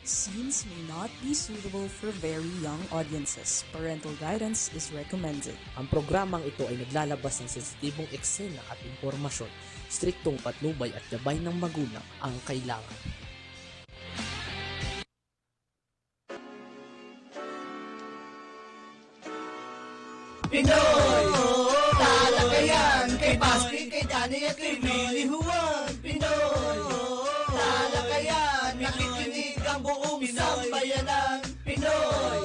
Scenes may not be suitable for very young audiences. Parental guidance is recommended. Ang programang ito ay naglalabas ng sensitibong eksena at impormasyon. Striktong patnubay at gabay ng magulang ang kailangan. Pinoy! Talakayan! Kay Pasquin, kay Danny at kay Billy Juan! Pinoy! Talakayan! Nakikinig ang buong sambayanan! Pinoy!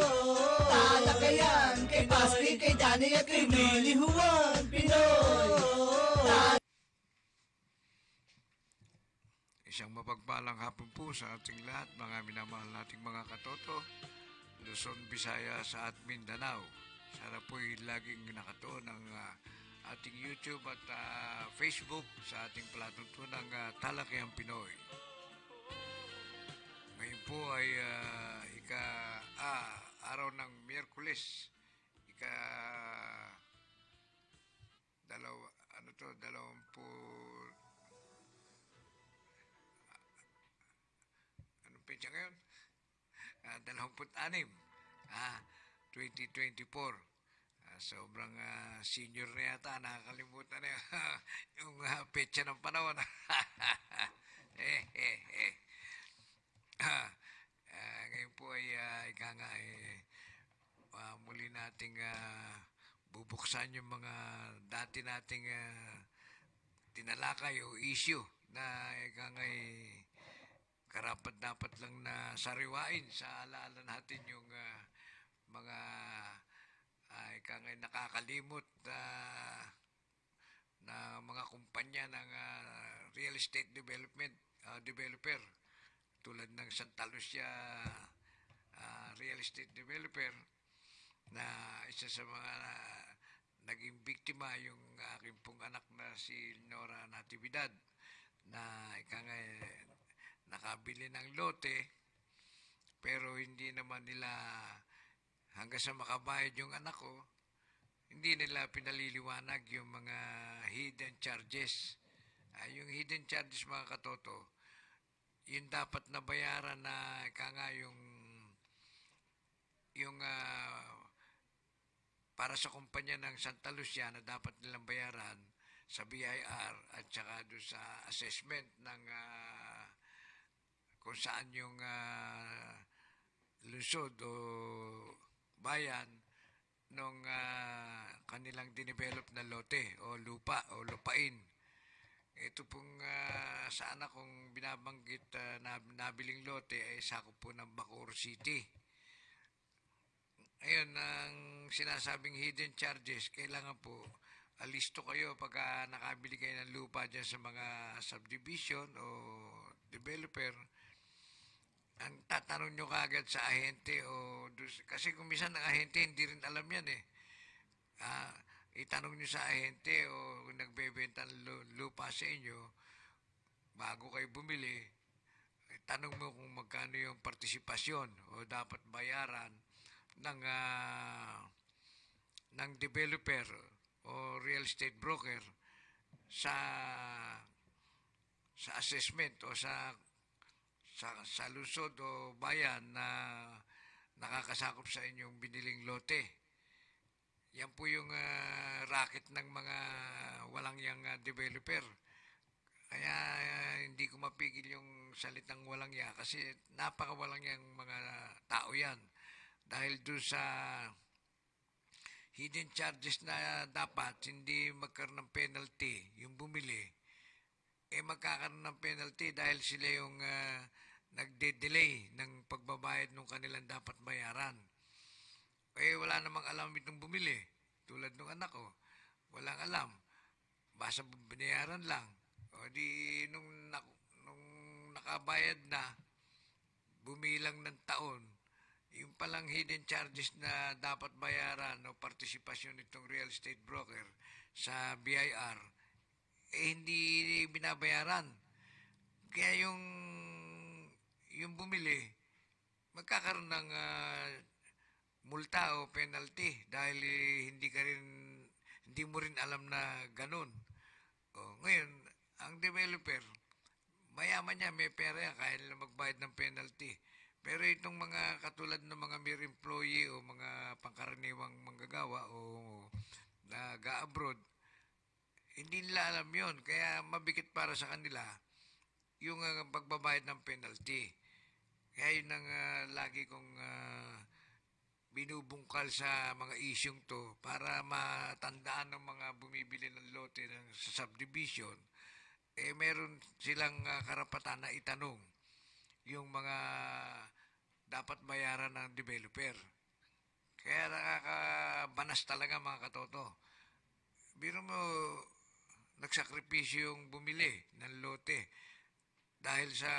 Talakayan! Kay Pasquin, kay Danny at kay Billy Juan! Pinoy! Isang mapagpalang hapon po sa ating lahat, mga minamahal nating mga katoto, Luzon, Visayas at Mindanao. Sana po'y laging nakatuon ng ating YouTube at Facebook sa ating palatuntunang Talakayang Pinoy. Ngayon po ay araw ng Miyerkules, anong petsa ngayon? 26, 2024. Sobrang senior na yata, nakakalimutan na yung petsa ng panahon. Ngayon po ay muli nating bubuksan yung mga dati nating tinalakay o issue na karapat-dapat lang na sariwain sa alaala natin yung mga nakakalimot na mga kumpanya ng real estate developer tulad ng Santa Lucia real estate developer na isa sa mga naging biktima yung aking pong anak na si Nora Natividad na nakabili ng lote pero hindi naman nila hanggang sa makabayad yung anak ko, hindi nila pinaliliwanag yung mga hidden charges. Yung hidden charges, mga katoto, yun dapat na bayaran na yung para sa kumpanya ng Santa Lucia na dapat nilang bayaran sa BIR at saka doon sa assessment ng kung saan yung lungsod o bayan nung kanilang dinevelop na lote o lupa o lupain. Ito pong sa anak kong binabanggit na nabiling lote ay sakop po ng Bacoor City. Ayun, ang sinasabing hidden charges, kailangan po alisto kayo pagka nakabili kayo ng lupa dyan sa mga subdivision o developer. Ang tatanong nyo kagad sa ahente kasi kung minsan ang ahente hindi rin alam yan itanong nyo sa ahente o nagbebenta ng lupa sa inyo bago kayo bumili, tanong mo kung magkano yung partisipasyon o dapat bayaran ng developer o real estate broker sa assessment o sa lungsod o bayan na nakakasakop sa inyong biniling lote. Yan po yung racket ng mga walang yang developer. Kaya hindi ko mapigil yung salitang walang ya kasi napakawalang yang mga tao yan. Dahil doon sa hidden charges na dapat hindi magkaroon ng penalty yung bumili, magkakaroon ng penalty dahil sila yung nagde-delay ng pagbabayad ng kanilang dapat bayaran. Wala namang alam itong bumili. Tulad ng anak ko, walang alam. Basta binayaran lang. O di nung nakabayad na, bumilang ng taon, yung palang hidden charges na dapat bayaran o partisipasyon nitong real estate broker sa BIR, hindi binabayaran. Kaya yung bumili, magkakaroon ng multa o penalty dahil hindi mo rin alam na ganun. Ngayon, ang developer, mayaman niya, may pera yan, kaya nila magbayad ng penalty. Pero itong mga katulad ng mga mere employee o mga pangkaraniwang manggagawa o nag-abroad, hindi nila alam yon. Kaya mabigat para sa kanila yung pagbabayad ng penalty. Kaya yun ang lagi kong binubungkal sa mga isyong to para matandaan ng mga bumibili ng lote sa subdivision, meron silang karapatan na itanong yung mga dapat bayaran ng developer. Kaya nakakabanas talaga mga katoto. Biro mo, nagsakripisyo yung bumili ng lote dahil sa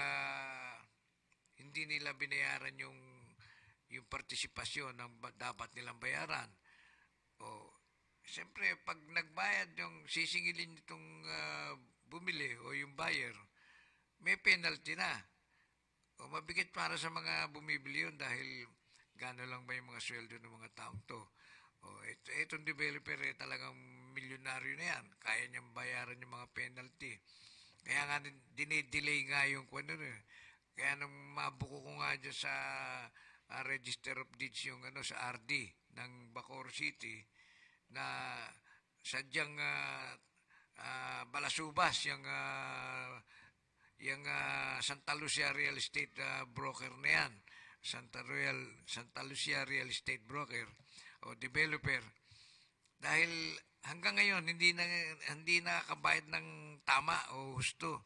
hindi nila binayaran yung partisipasyon ng dapat nilang bayaran. O, siyempre, pag nagbayad yung sisingilin nitong bumili o yung buyer, may penalty na. O, mabigat para sa mga bumibili yun dahil gano'n lang ba yung mga sweldo ng mga taong to. O, itong developer talagang milyonaryo na yan. Kaya niyang bayaran yung mga penalty. Kaya nga dinidelay nga yung kaya nung mabuko ko nga dyan sa Register of Deeds yung sa RD ng Bacoor City na sadyang balasubas yung Santa Lucia Real Estate broker na yan. Santa Lucia Real Estate broker o developer. Dahil hanggang ngayon hindi nakakabayad ng tama o husto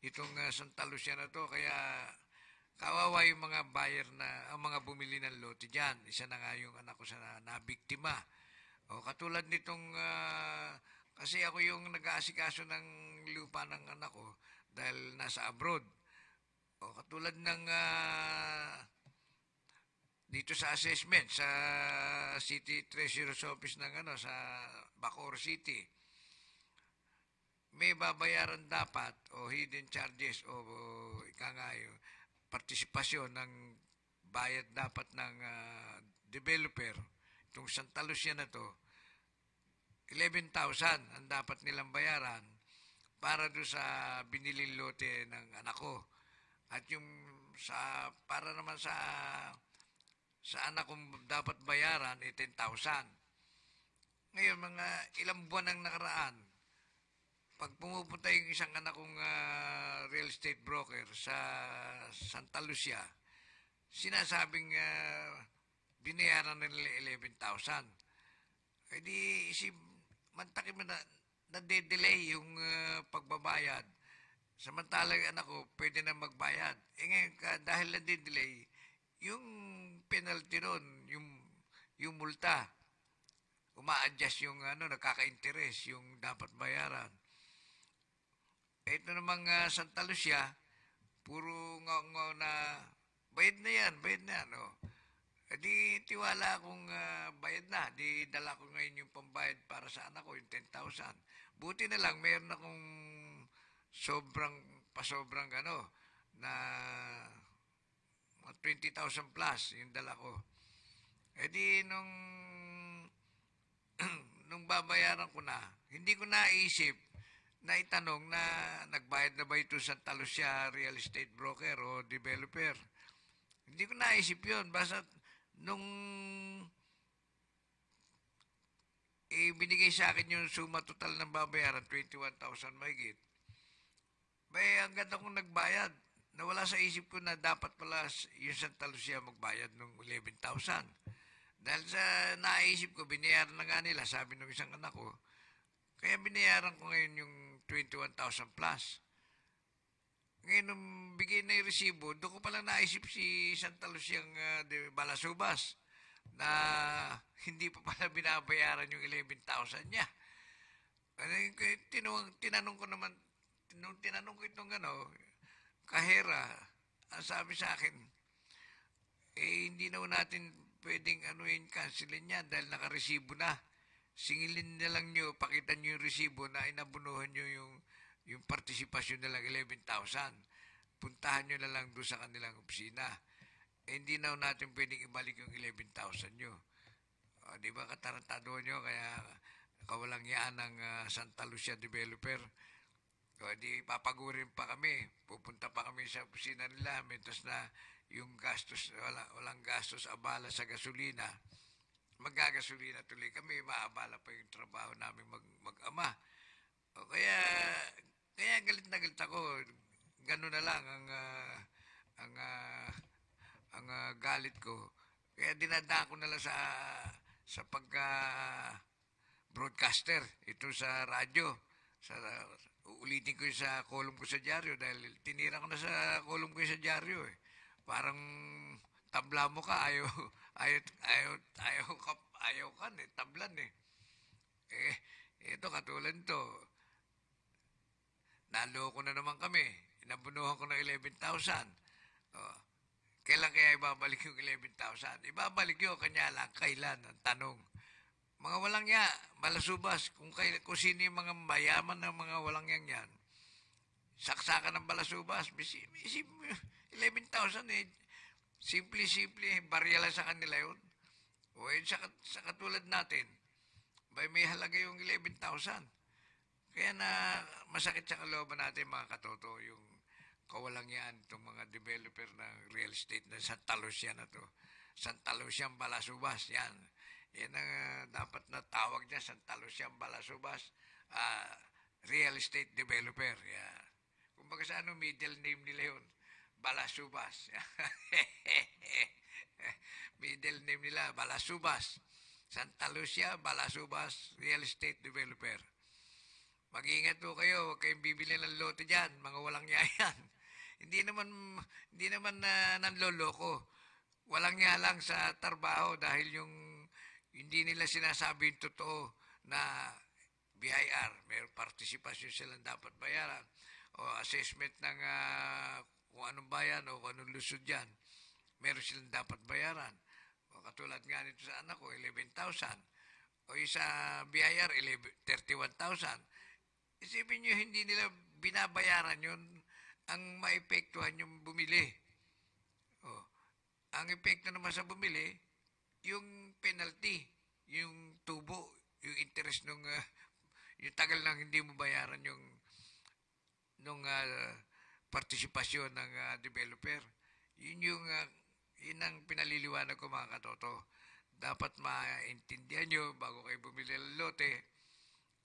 itong Santa Lucia na to, kaya kawawa yung mga buyer ang mga bumili ng lote dyan. Isa na nga yung anak ko sa nabiktima. O katulad nitong, kasi ako yung nag-aasikaso ng lupa ng anak ko dahil nasa abroad. O katulad ng dito sa assessment sa City Treasurer's Office ng sa Bacoor City, may babayaran dapat o hidden charges o partisipasyon ng bayad dapat ng developer. Itong Santa Lucia na to, 11,000 ang dapat nilang bayaran para do sa biniling lote ng anak ko. At yung para naman sa anak kong dapat bayaran 10,000. Ngayon, mga ilang buwan ang nakaraan, pag pumupunta yung isang anak kong real estate broker sa Santa Lucia, sinasabing binayaran nila 11,000. E di mantakin mo na delay yung pagbabayad. Samantalang anak ko, pwede na magbayad. Ngayon, dahil na-delay, yung penalty ron, yung multa, uma-adjust yung nakaka-interest, yung dapat bayaran. Ito namang Santa Lucia, puro ngo na bayad na yan. Oh. Di tiwala akong bayad na. Di dala ko ngayon yung pambayad para sa anak ko, yung 10,000. Buti na lang, meron akong pasobrang na 20,000 plus yung dala ko. Di nung babayaran ko na, hindi ko naisip na itanong na nagbayad na ba ito sa Santa Lucia Real Estate Broker o Developer. Hindi ko naisip yun. Basta nung binigay sa akin yung suma total ng babayaran, 21,000 mahigit. Ang ganda kong nagbayad. Nawala sa isip ko na dapat pala yung Santa Lucia magbayad ng 11,000. Dahil sa naisip ko, binayaran na nga nila, sabi ng isang anak ko. Kaya binayaran ko ngayon yung 21,000 plus. Ngayon, nung bigay na yung resibo, doon ko pala naisip si Santa Luciang balasubas na hindi pa pala binabayaran yung 11,000 niya. Tinanong ko naman, nung tinanong ko itong kahera, ang sabi sa akin, hindi na natin pwedeng cancelin yan dahil nakaresibo na. Singilin na lang nyo, pakita nyo yung resibo na inabunuhan nyo yung partisipasyon na lang 11,000. Puntahan nyo na lang doon sa kanilang opisina. Hindi na natin pwedeng ibalik yung 11,000 nyo. Di ba katarantado nyo, kaya kawalang yaan ng Santa Lucia Developer. Di papagurin pa kami. Pupunta pa kami sa opisina nila. Mentos na yung gastos, walang gastos abala sa gasolina, magagasolina tuloy kami, maabala pa yung trabaho namin mag-ama. O kaya galit na galit ako. Ganun na lang ang galit ko. Kaya dinadaan ko na lang sa pagka broadcaster ito sa radyo. Uulitin ko yung sa column ko sa dyaryo dahil tinira ko na sa column ko sa dyaryo eh. Parang tabla mo ka, ayaw ka eh, tablan eh. Ito katulad to. Naloko na naman kami. Inabunuhan ko ng 11,000. Oh, kailan kaya ibabalik yung 11,000? Ibabalik yun, kanya lang, kailan? Ang tanong. Mga walang ya, balasubas, kung sino yung mga mayaman ng mga walang yan, saksakan ng balasubas, 11,000 eh, simple, barya lang sa kanila yun. O sa katulad natin, may halaga yung 11,000. Kaya na masakit sa kalooban natin mga katoto, yung kawalang yan, itong mga developer ng real estate na Santa Lucia na to. Santa Lucia Balasubas, yan. Yan ang dapat na tawag niya, Santa Lucia Balasubas, real estate developer. Yan. Kumbaga sa middle name nila yun, Balasubas. Middle name nila, Balasubas. Santa Lucia Balasubas, real estate developer. Mag-iingat po kayo, huwag kayong bibili ng lote dyan, mga walang yayan. Hindi naman nanloloko. Walang niya lang sa trabaho dahil hindi nila sinasabi yung totoo na BIR, may participation silang dapat bayaran o assessment ng kung anong bayan o kung anong lusod dyan, meron silang dapat bayaran. O katulad nga nito sa anak ko, 11,000. O yung sa BIR, 31,000. Isipin nyo, hindi nila binabayaran yun. Ang maepektuhan yung bumili. Oh. Ang epekto naman sa bumili, yung penalty, yung tubo, yung interest yung tagal lang hindi mo bayaran nung partisipasyon ng developer. Yun ang pinaliliwanag ko mga katoto. Dapat maintindihan nyo bago kayo bumili ng lote.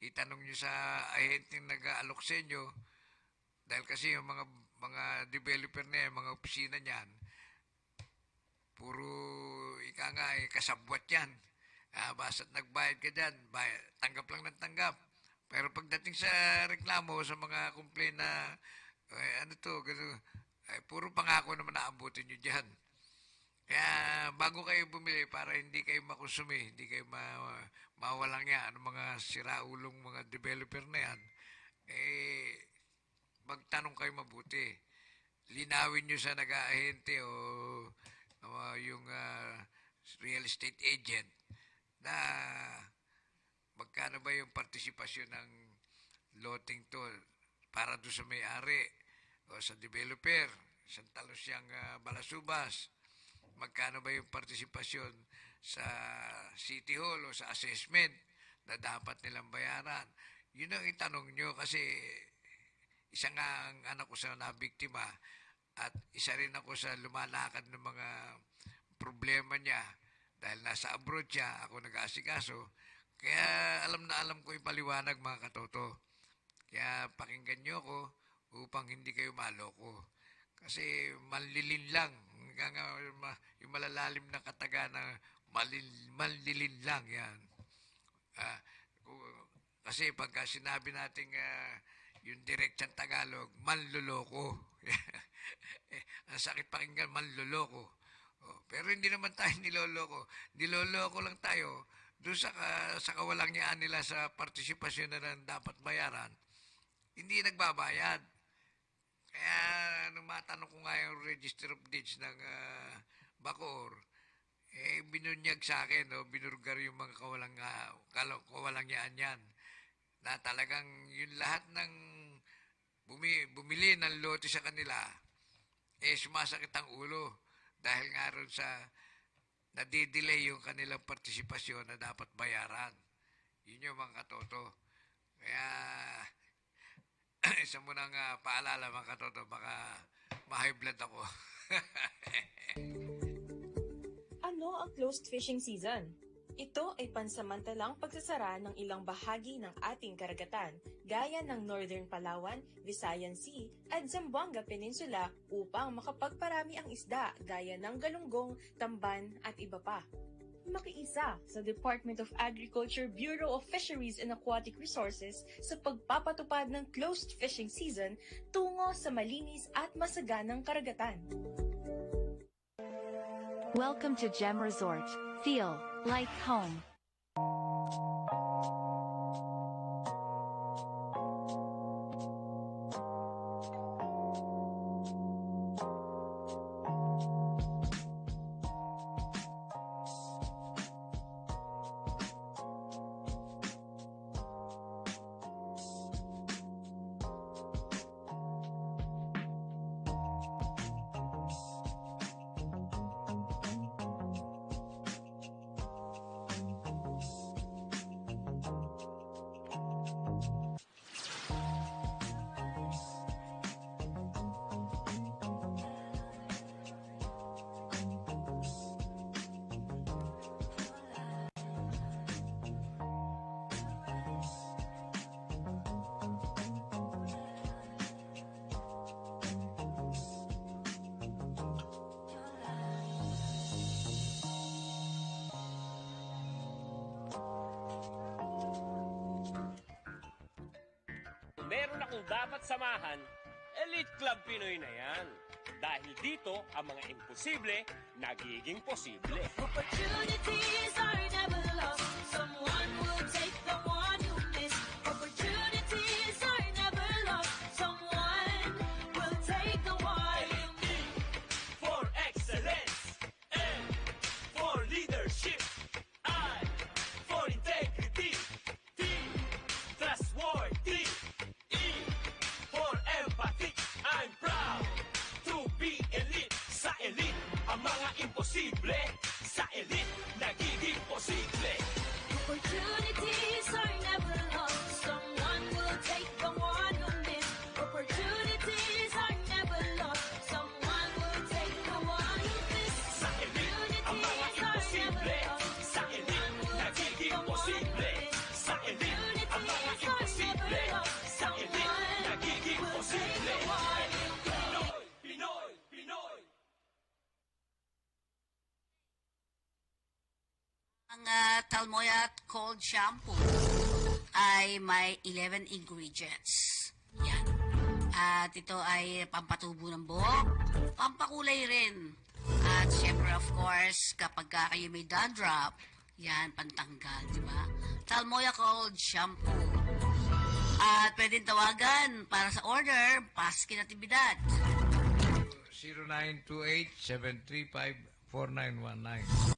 Itanong nyo sa ahenteng nag-aalok sa inyo dahil kasi yung mga developer na yan, mga opisina niyan, puro kasabwat yan. Basta't nagbayad ka dyan, tanggap lang ng tanggap. Pero pagdating sa reklamo, sa mga complaint na puro pangako naman naabutin nyo dyan. Kaya bago kayo bumili para hindi kayo makonsumi, hindi kayo mawalang yan, mga siraulong mga developer na yan, magtanong kayo mabuti. Linawin nyo sa nag-aahente o yung real estate agent na magkano ba yung partisipasyon ng loting to para doon sa may-ari o sa developer, Santa Luciang Balasubas. Magkano ba yung partisipasyon sa City Hall o sa assessment na dapat nilang bayaran? Yun ang itanong nyo kasi isa nga ang anak ko sa nabiktima at isa rin ako sa lumalakad ng mga problema niya dahil nasa abroad siya, ako nag-aasikaso. Kaya alam na alam ko ipaliwanag mga katoto. Kaya pakinggan nyo ako upang hindi kayo maloko. Kasi malilin lang. Yung malalalim na kataga na malilin lang yan. Kasi pagka sinabi natin yung direktang Tagalog, manloloko. Ang sakit pakinggan, manloloko. Pero hindi naman tayo niloloko. Niloloko lang tayo doon sa kawalangyaan nila sa partisipasyon na dapat bayaran. Hindi nagbabayad. Kaya nung matanong ko nga yung Register of Deeds ng Bacoor, binunyag sa akin, binurgar yung mga kawalangyaan yan. Na talagang yung lahat ng bumili ng lote sa kanila, sumasakit ang ulo dahil nga ron sa nadidelay yung kanilang partisipasyon na dapat bayaran. Yun yung mga katoto. Kaya isa mo nang paalala mga katoto, baka ma-high blood ako. Ano ang closed fishing season? Ito ay pansamantalang pagsasara ng ilang bahagi ng ating karagatan, gaya ng Northern Palawan, Visayan Sea, at Zamboanga Peninsula upang makapagparami ang isda gaya ng galunggong, tamban at iba pa. Makiisa sa Department of Agriculture Bureau of Fisheries and Aquatic Resources sa pagpapatupad ng closed fishing season tungo sa malinis at masaganang karagatan. Welcome to Gem Resort. Feel like home. Meron akong dapat samahan, Elite Club Pinoy na yan. Dahil dito, ang mga imposible, nagiging posible. Opportunities are never lost. Someone will take the one you miss. Opportunities are never lost. Someone will take the one you miss. For excellence, N for leadership, I for integrity, T trustworthy, E for empathy. I'm proud to be elite. Sa elite, ang mga imposible, sa elite, nagiging posible. Opportunities are never lost. Someone will take the one you miss. Opportunities are never lost. Someone will take the one you miss. Sa elite, ang mga imposible, sa elite, nagiging posible. Sa elite, ang mga imposible, sa elite, nagiging posible. Pinoy, Pinoy, Pinoy. Ang Talmoyat Cold Shampoo ay may 11 ingredients. Yan. At ito ay pampatubo ng buhok, pampakulay rin. At syempre, of course, kapag kayo may dandruff, yan, pantanggal, di ba? Talmoya Cold Shampoo. At pwedeng tawagan para sa order, Paski Natividad. 0928-735-4919.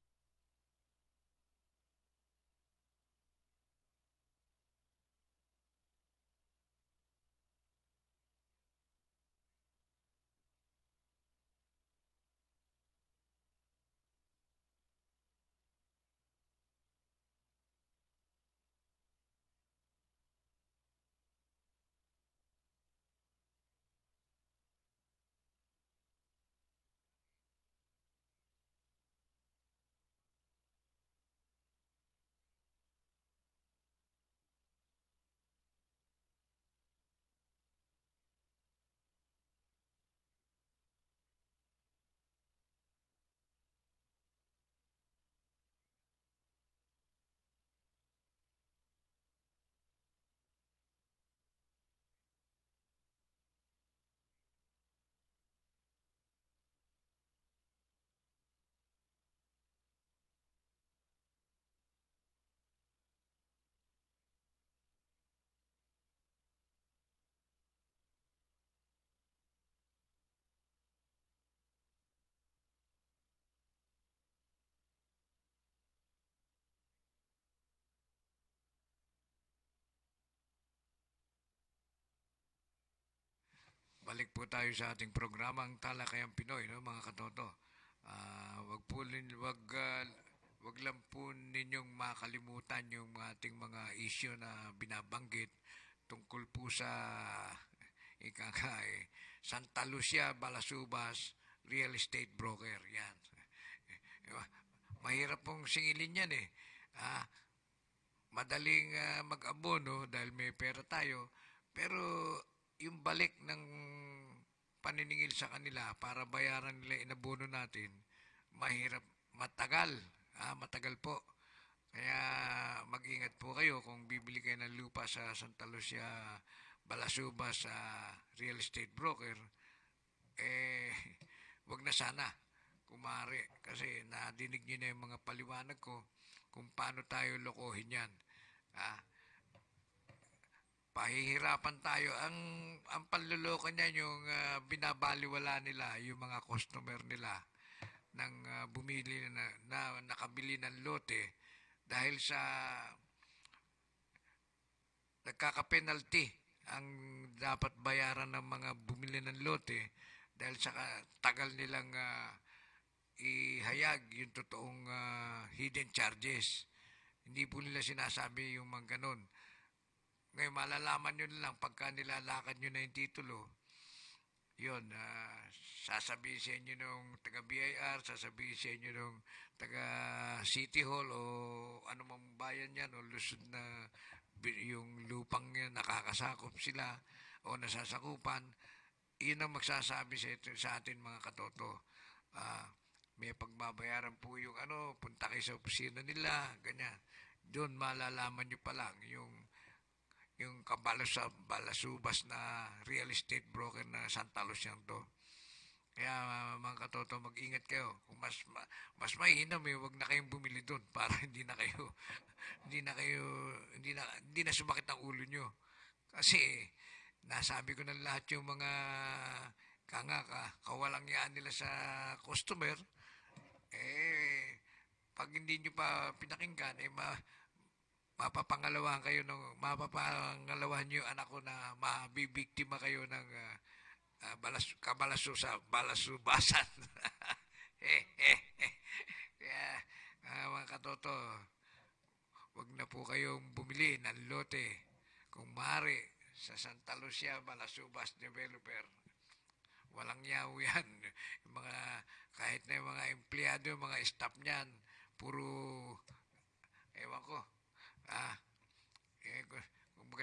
Balik po tayo sa ating programang Talakayang Pinoy, no, mga katoto. Wag lang po ninyong makalimutan yung ating mga issue na binabanggit tungkol po sa ika nga Santa Lucia Balasubas Real Estate Broker. Yan. Mahirap pong singilin yan eh. Madaling mag-abono dahil may pera tayo, pero yung balik ng paniningil sa kanila para bayaran nila inabono natin, mahirap, matagal. Matagal po. Kaya mag-ingat po kayo kung bibili kayo ng lupa sa Santa Lucia Balasubas sa real estate broker, wag na sana kumari kasi nadinig niyo na yung mga paliwanag ko kung paano tayo lokohin yan. Pahihirapan tayo. Ang panluloko niyan yung binabaliwala nila yung mga customer nila ng bumili na nakabili ng lote dahil sa nagkaka-penalty ang dapat bayaran ng mga bumili ng lote dahil sa tagal nilang ihayag yung totoong hidden charges. Hindi po nila sinasabi yung mga ganon. Ngayon, malalaman nyo na lang pagka nilalakad nyo na yung titulo. Yun, sasabihin sa inyo nung taga-BIR, sasabihin sa inyo nung taga-City Hall o ano mang bayan yan o lusod na yung lupang yan, nakakasakop sila o nasasakupan. Yun ang magsasabi sa atin mga katoto. May pagbabayaran po yung punta kayo sa opisina nila, ganyan. Doon malalaman nyo pa lang yung Balasubas na real estate broker na Santa Lucia to. Kaya mga katoto, mag-ingat kayo. Kung mas mainam wag na kayong bumili doon para hindi na sumakit ang ulo nyo. Kasi nasabi ko na lahat yung mga kawalang yaan nila sa customer, pag hindi nyo pa pinakinggan, mapapangalawahan nyo anak ko na mabibiktima kayo ng kabalasubasan. Kaya mga katoto, wag na po kayong bumili ng lote kung maaari sa Santa Lucia Balasubas Developer. Walang yaw yan. Kahit na yung mga empleyado, yung mga staff niyan, puro, ewan ko, kumbaga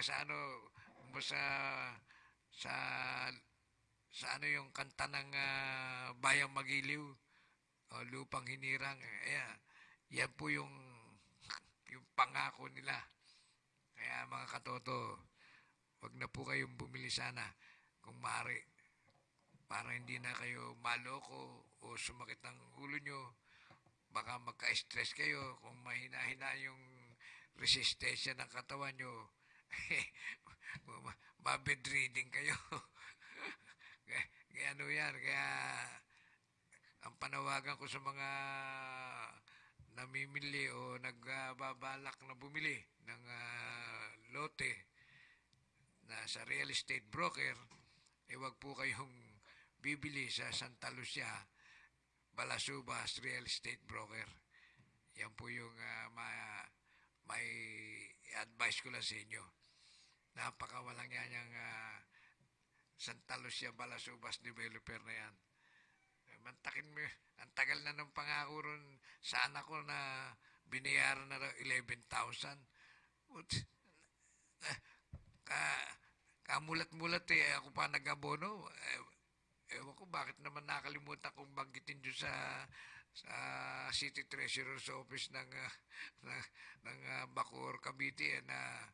sa yung kanta ng Bayang Magiliw, Lupang Hinirang, yan po yung pangako nila. Kaya mga katoto, wag na po kayong bumili sana kung maaari para hindi na kayo maloko o sumakit ang ulo nyo. Baka magka-stress kayo kung mahina-hina yung resistensya ng katawan nyo. Mabedreading kayo. Kaya kaya ang panawagan ko sa mga namimili o nagbabalak na bumili ng lote na sa real estate broker, wag po kayong bibili sa Santa Lucia Balasubas Real Estate Broker. Yan po yung may advice ko lang sa inyo. Napakawalang yan yung Santa Lucia Balasubas Developer na yan. Mantakin mo, ang tagal na ng pangako ron sa anak ko na binayaran na 11,000. Kamulat-mulat ako pa nag-abono. Ewan ko bakit naman nakalimutan kong banggitin doon sa City Treasurer's Office ng Bacoor, Cavite na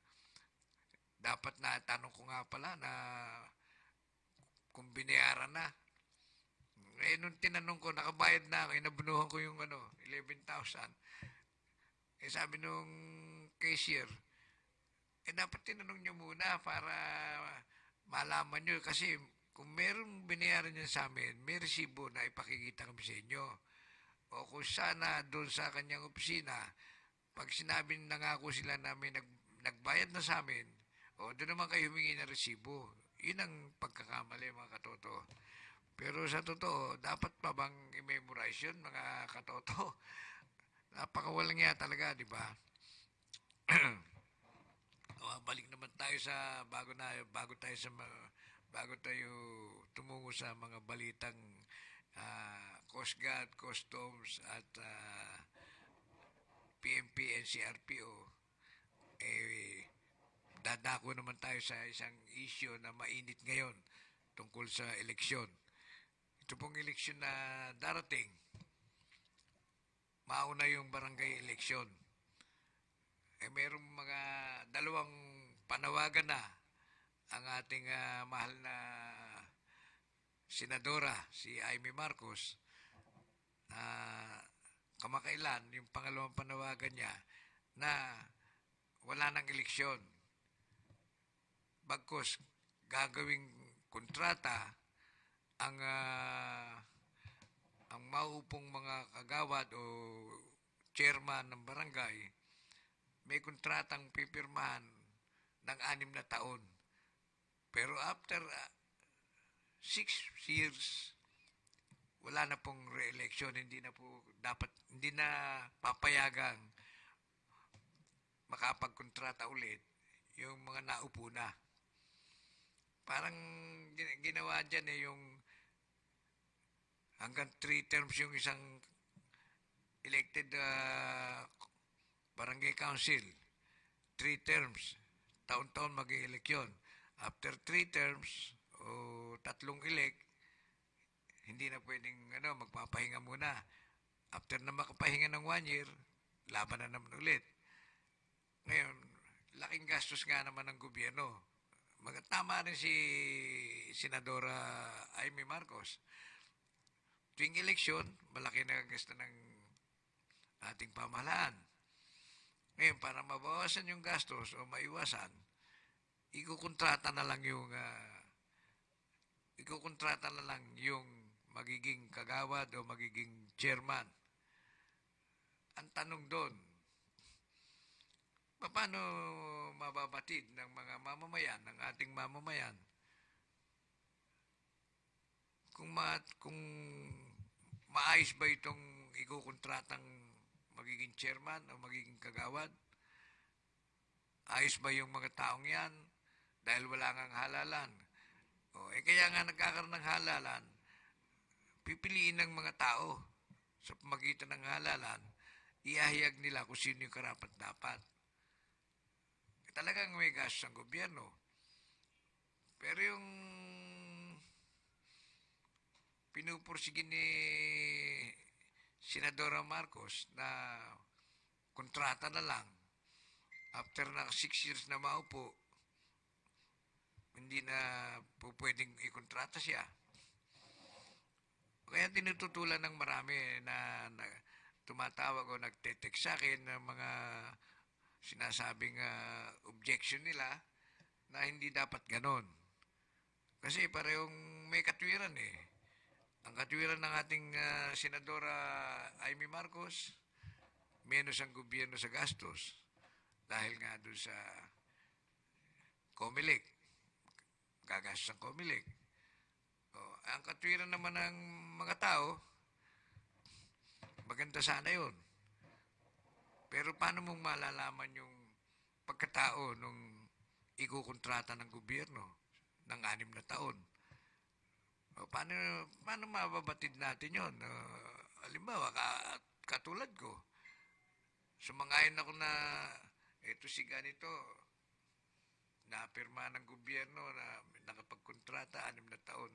dapat na tanong ko nga pala na kung binayaran na. Nung tinanong ko, nakabayad na ako, inabunuhan ko yung 11,000. Sabi nung cashier, dapat tinanong nyo muna para malaman nyo kasi kung meron binayaran niya sa amin, may resibo na ipakikita kami sa inyo. O kung sana doon sa kanyang opisina, pag sinabi nangako sila na may nagbayad na sa amin, doon naman kayo humingi ng resibo. Yun ang pagkakamali mga katoto. Pero sa totoo, dapat pa bang i-memorize yun mga katoto? Napakawalang nga talaga, di ba? Balik naman tayo sa bago tayo sa bago tayo tumungo sa mga balitang Coast Guard, Customs at PNP, NCRPO, dadako naman tayo sa isang issue na mainit ngayon tungkol sa eleksyon. Ito pong eleksyon na darating, mauna yung barangay eleksyon. Mayroong mga dalawang panawagan na ang ating mahal na senadora, si Amy Marcos. Kamakailan, yung pangalawang panawagan niya na wala nang eleksyon. Bagkus, gagawing kontrata ang maupong mga kagawad o chairman ng barangay, may kontratang pipirmahan ng 6 na taon. Pero after 6 years, wala na pong re-election, hindi na papayagang makapagkontrata ulit yung mga naupo na. Parang ginawa dyan yung hanggang 3 terms yung isang elected barangay council. 3 terms. Taon-taon mag-eleksyon. After 3 terms o 3 elect, hindi na pwedeng magpapahinga muna. After na makapahinga ng 1 year, laban na naman ulit. Ngayon, laking gastos nga naman ng gobyerno. Tama rin si Senadora Amy Marcos. Tuwing eleksyon, malaki na ang gasto ng ating pamahalaan. Ngayon, para mabawasan yung gastos o maiwasan, ikukontrata na lang yung magiging kagawad o magiging chairman. Ang tanong doon, paano mababatid ng mga mamamayan, ng ating mamamayan, kung maayos ba itong ikukontratang magiging chairman o magiging kagawad? Ayos ba yung mga taong yan? Dahil wala ngang halalan. Kaya nga nagkakaroon ng halalan, pipiliin ng mga tao sa pamagitan ng halalan, iahayag nila kung sino yung karapat-dapat. Talagang may gastos ang gobyerno. Pero yung pinupursige ni Senadora Marcos na kontrata na lang, after na 6 years na maupo, hindi na po pwedeng ikontrata siya. Kaya tinututulan ng marami na tumatawag o nagte-text sa akin ng mga sinasabing objection nila na hindi dapat ganon. Kasi parehong may katwiran eh. Ang katwiran ng ating Senadora Amy Marcos, menos ang gobyerno sa gastos dahil nga doon sa COMELEC. Gagastos ang COMELEC. Ang katwiran naman ng mga tao, maganda sana yun. Pero paano mong malalaman yung pagkatao nung ikukontrata ng gobyerno ng 6 na taon? Paano mababatid natin yun? Halimbawa, katulad ko, sumangayon ako na ito si ganito, napirma ng gobyerno na nakapagkontrata 6 na taon.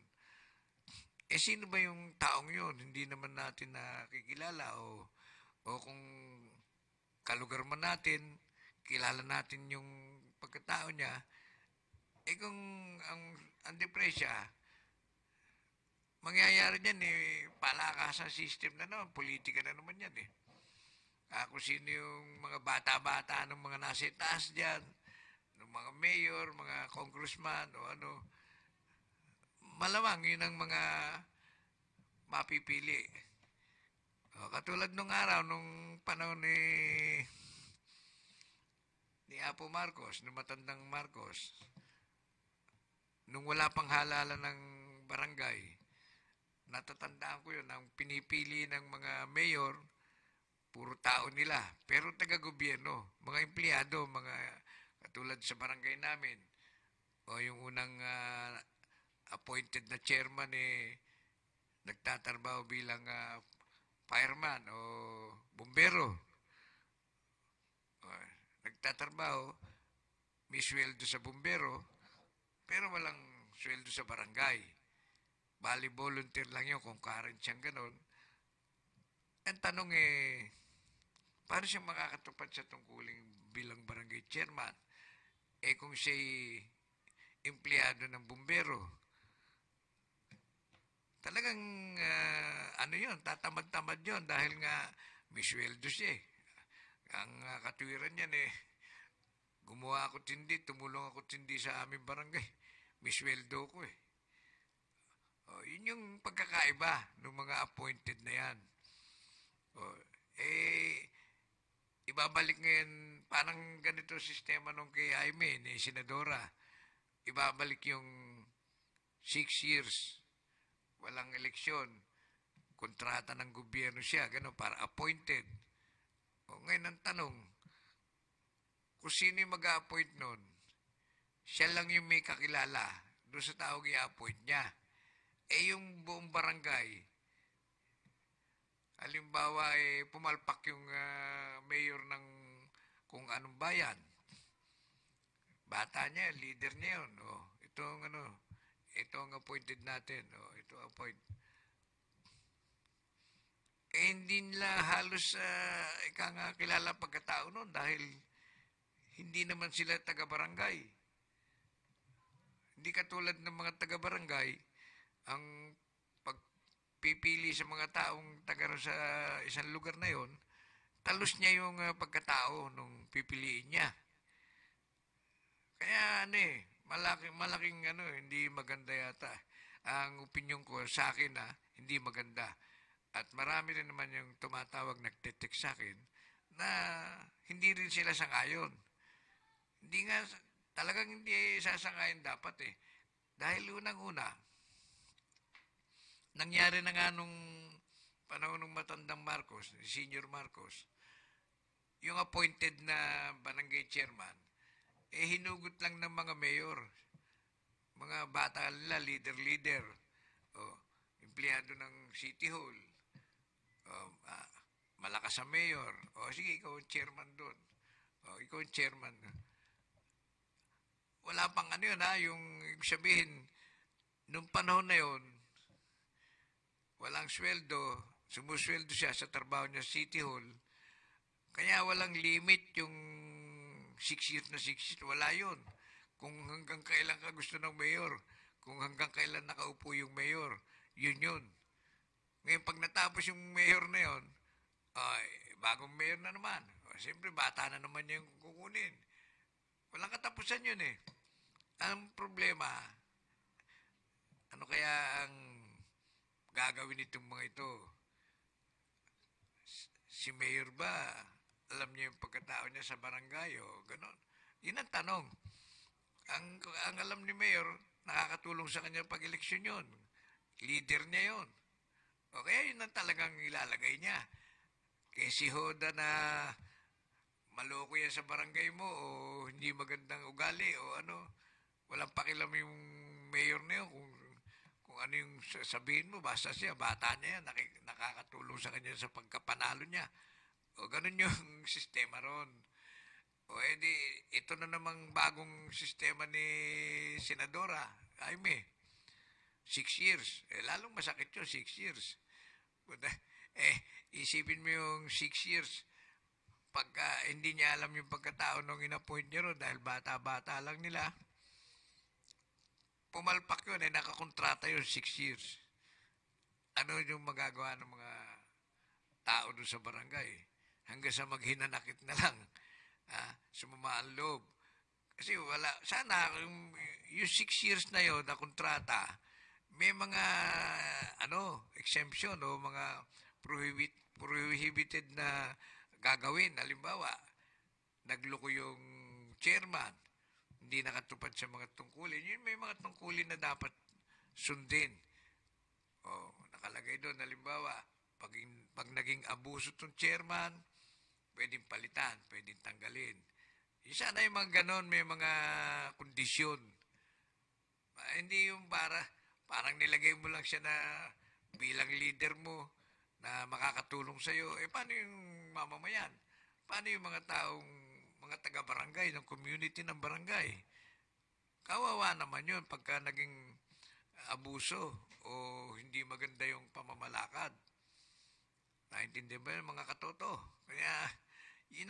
Sino ba yung taong yun? Hindi naman natin nakikilala o kung kalugar man natin, kilala natin yung pagkatao niya, kung ang depresya, mangyayari niyan palakasan system na naman, politika na naman yan kung sino yung mga bata-bata ng mga nasa itaas dyan, ng mga mayor, mga congressman o malamang yun ang mga mapipili. Katulad nung araw, nung panahon ni Apo Marcos, nung matandang Marcos, nung wala pang halalan ng barangay, natatandaan ko yun, ang pinipili ng mga mayor, puro tao nila, pero taga-gobyerno, mga empleyado, mga katulad sa barangay namin, o yung unang appointed na chairman nagtatrabaho bilang fireman o bumbero. Nagtatrabaho, may sweldo sa bumbero, pero walang sweldo sa barangay. Bali, volunteer lang yun kung current siyang ganon. Ang tanong paano siya makakatupad sa tungkuling bilang barangay chairman? Kung siya'y empleyado ng bumbero, talagang yun, tatamad-tamad yun dahil nga may sweldo siya. Ang katwiran niyan gumawa ako tindi, tumulong ako tindi sa aming barangay. May sweldo ko yun yung pagkakaiba ng mga appointed na yan. Ibabalik ngayon, parang ganito sistema nung kay Jaime, ni Senadora. Ibabalik yung 6 years, walang eleksyon, kontrata ng gobyerno siya, gano'n, para appointed. Ngayon ang tanong, kung sino yung mag-a-appoint nun, siya lang yung may kakilala doon sa taong i-appoint niya. Yung buong barangay, halimbawa, pumalpak yung mayor ng kung anong bayan. Bata niya, leader niya yun. Ito ang appointed natin. Ito appoint. Hindi nila halos kilala pagkatao nun dahil hindi naman sila taga-barangay. Hindi katulad ng mga taga-barangay, ang pagpipili sa mga taong taga sa isang lugar na yon, talos niya yung pagkatao nung pipiliin niya. Kaya malaking hindi maganda yata. Ang opinion ko sa akin hindi maganda. At marami rin naman yung tumatawag, nagte-text sa akin, na hindi rin sila sangayon. Hindi nga, talagang hindi sasangayon dapat Dahil unang-una, nangyari na nga nung panahon ng matandang Marcos, Senior Marcos, yung appointed na barangay chairman, hinugot lang ng mga mayor, mga bata nila, leader, empleyado ng City Hall, malakas sa mayor, sige, ikaw ang chairman doon, ikaw ang chairman. Wala pang yung ibig sabihin, nung panahon na yun, walang sweldo, sumusweldo siya sa trabaho niya sa City Hall, kaya walang limit yung 6 years na 6 years, wala yun. Kung hanggang kailan ka gusto ng mayor, kung hanggang kailan nakaupo yung mayor, yun. Ngayon, pag natapos yung mayor na yun, bagong mayor na naman. Siyempre, bata na naman yung kukunin. Walang katapusan yun Ang problema, ano kaya ang gagawin itong mga ito? Si mayor ba, alam niya yung pagkatao niya sa barangay o gano'n? Yun ang tanong. Ang alam ni mayor, nakakatulong sa kanya pag-eleksyon yun. Leader niya yun. O kaya yun ang talagang ilalagay niya. Kaya si Hoda na maloko yan sa barangay mo o hindi magandang ugali o walang pakialam yung mayor na yun kung ano yung sabihin mo, basta siya, bata niya yan, nakakatulong sa kanya sa pagkapanalo niya. O ganun yung sistema ron. O ito na namang bagong sistema ni Senadora, Jaime. 6 years. Lalong masakit yun, 6 years. Isipin mo yung 6 years, pagka hindi niya alam yung pagkatao nung in-appoint niya ron dahil bata-bata lang nila, pumalpak yun, nakakontrata yun 6 years. Ano yung magagawa ng mga tao doon sa barangay? Hanggang sa maghinanakit na lang. Sumama ang loob. Kasi wala, sana yung 6 years na yun na kontrata, may mga exemption o mga prohibited na gagawin. Halimbawa, nagloko yung chairman, hindi nakatupad sa mga tungkulin. Yun, may mga tungkulin na dapat sundin. Nakalagay doon, halimbawa, pag naging abuso itong chairman, pwedeng palitan, pwedeng tanggalin. Sana yung mga ganon, may mga kondisyon. Hindi yung para Parang nilagay mo lang siya na bilang leader mo na makakatulong sa'yo. Paano yung mamamayan? Paano yung mga taong, mga taga-barangay, ng community ng barangay? Kawawa naman yun pagka naging abuso o hindi maganda yung pamamalakad. Naintindihan ba yun, mga katoto? Kaya, yun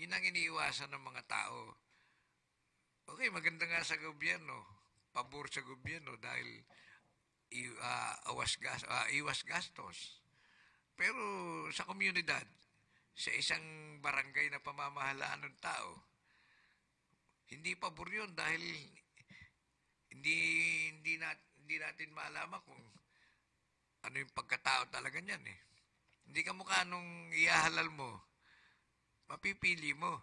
ang iniiwasan ng mga tao. Okay, maganda nga sa gobyerno, pabor sa gobyerno dahil iwas gastos. Pero sa komunidad, sa isang barangay na pamamahalaan ng tao, hindi pabor yun dahil hindi natin malaman kung ano yung pagkatao talaga niyan eh. Hindi ka mukha nung ihahalal mo, mapipili mo.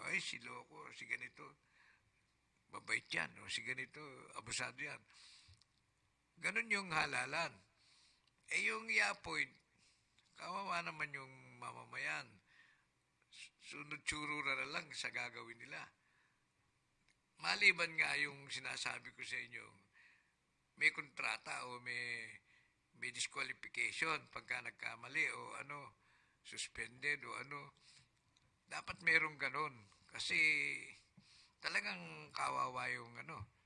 Ay, si loko, si ganito, mabait yan, o si ganito, abusado yan. Ganon yung halalan. Yung i-appoint, kawawa naman yung mamamayan. Sunod-surura na lang sa gagawin nila. Maliban nga yung sinasabi ko sa inyo, may kontrata o may disqualification pagka nagkamali o suspended o dapat merong ganon. Kasi talagang kawawa yung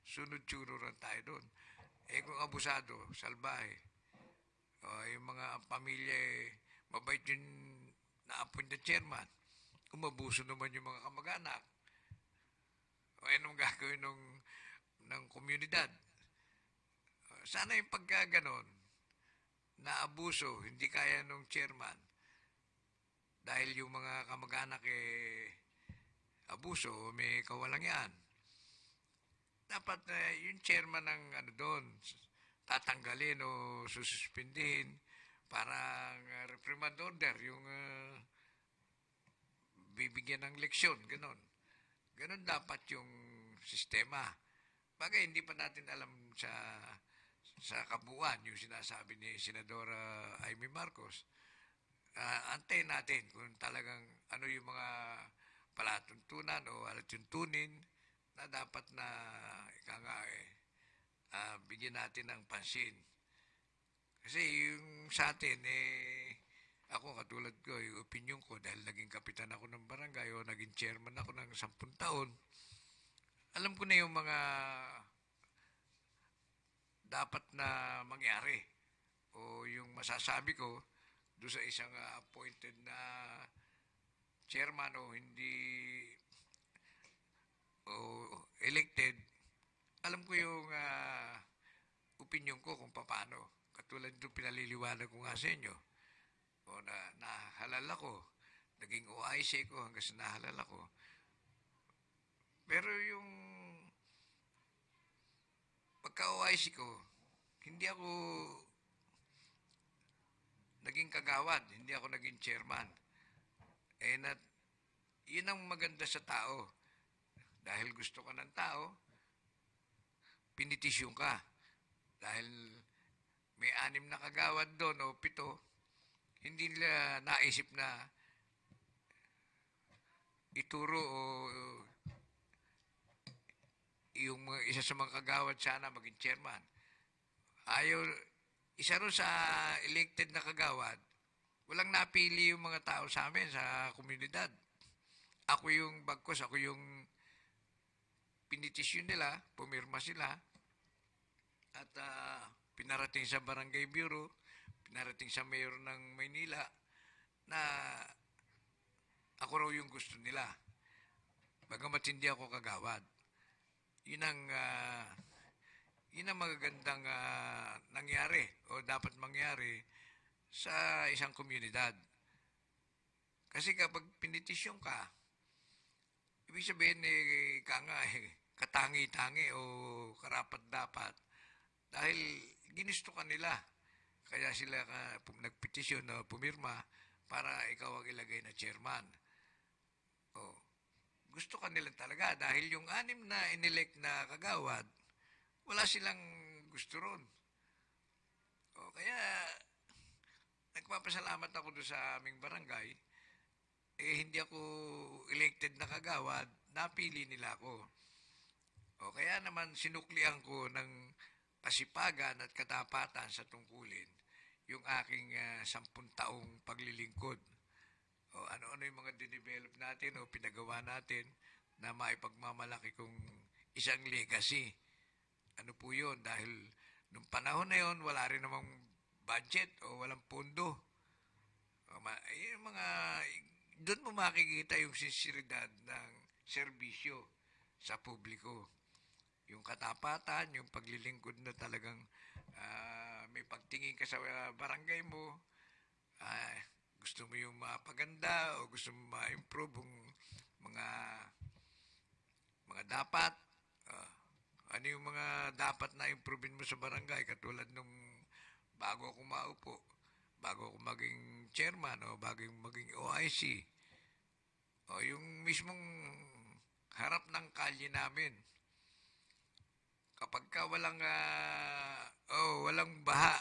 sunod-sururan tayo doon. Kung abusado, salbahe, yung mga pamilya, mabait yung na-appoint na chairman, umabuso naman yung mga kamag-anak. Anong gagawin ng komunidad? Sana yung pagka ganon, na abuso, hindi kaya nung chairman, dahil yung mga kamag-anak abuso, may kawalangyaan. Dapat yung chairman ng doon, tatanggalin o sususpindihin, parang reprimand order, yung bibigyan ng leksyon, ganon. Ganon dapat yung sistema. Bagay, hindi pa natin alam sa kabuuan yung sinasabi ni Senadora Amy Marcos. Antayin natin kung talagang ano yung mga palatuntunan o alatuntunin na dapat na bigyan natin ng pansin. Kasi yung sa atin, ako katulad ko, yung opinion ko, dahil naging kapitan ako ng barangay o naging chairman ako ng 10 taon, alam ko na yung mga dapat na mangyari o yung masasabi ko doon sa isang appointed na chairman o hindi o elected, alam ko yung opinion ko kung paano. Katulad doon pinaliliwanag ko nga sa inyo. O nahalal ako, naging OIC ko hanggang sa nahalal ako. Pero yung pagka-OIC ko, hindi ako naging kagawad, hindi ako naging chairman. Yun ang maganda sa tao. Dahil gusto ka ng tao, pinitisyon ka. Dahil may 6 na kagawad doon o 7, hindi nila naisip na ituro o yung isa sa mga kagawad sana maging chairman. Isa rin sa elected na kagawad, walang napili yung mga tao sa amin sa komunidad. Ako yung bagkos, ako yung pinitisyon nila, pumirma sila, at pinarating sa Barangay Bureau, pinarating sa mayor ng Maynila na ako raw yung gusto nila. Bagamat hindi ako kagawad. Yun ang magagandang nangyari o dapat mangyari sa isang komunidad. Kasi kapag pinitisyon ka, ibig sabihin katangi-tangi o karapat-dapat dahil ginusto ka nila. Kaya sila nagpetisyon na pumirma para ikaw ang ilagay na chairman. Gusto ka nila talaga dahil yung 6 na inelect na kagawad, wala silang gusto ron. Kaya nagpapasalamat ako doon sa aming barangay. Hindi ako elected na kagawad, napili nila ako. Kaya naman sinuklian ko ng kasipagan at katapatan sa tungkulin yung aking 10 taong paglilingkod. O ano-ano yung mga dinevelop natin o pinagawa natin na maipagmamalaki kong isang legacy. Ano po yun? Dahil nung panahon na yun, wala rin namang budget o walang pondo. Yung mga, doon mo makikita yung sinseridad ng serbisyo sa publiko. Yung katapatan, yung paglilingkod na talagang may pagtingin ka sa barangay mo, gusto mo yung mapaganda o gusto mo ma-improve ang mga dapat, ano yung mga dapat na improvein mo sa barangay, katulad nung bago ako maupo, bago ako maging chairman o bago maging OIC, o yung mismong harap ng kalye namin. Kapag ka walang baha,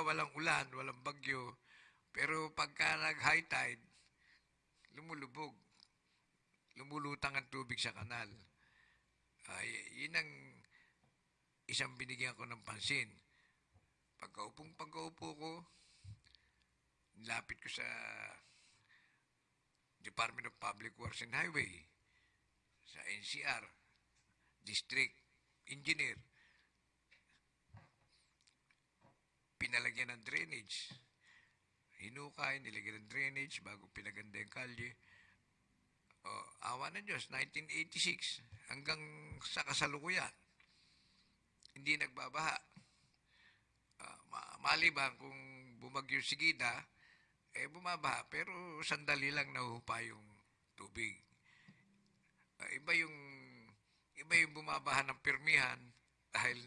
walang ulan, walang bagyo, pero pagka nag-high tide, lumulubog. Lumulutang ang tubig sa kanal. Yun ang isang binigyan ko ng pansin. Pagkaupo ko, nilapit ko sa Department of Public Works and Highway, sa NCR, District Engineer, pinalagyan ng drainage. Hinukay, nilagyan ng drainage bago pinaganda yung kalye. Awa ng Diyos, 1986 hanggang sa kasalukuyan, hindi nagbabaha. Maliban kung bumagyo si Gida, bumabaha, pero sandali lang nahupa yung tubig. Iba yung bumabaha ng pirmihan dahil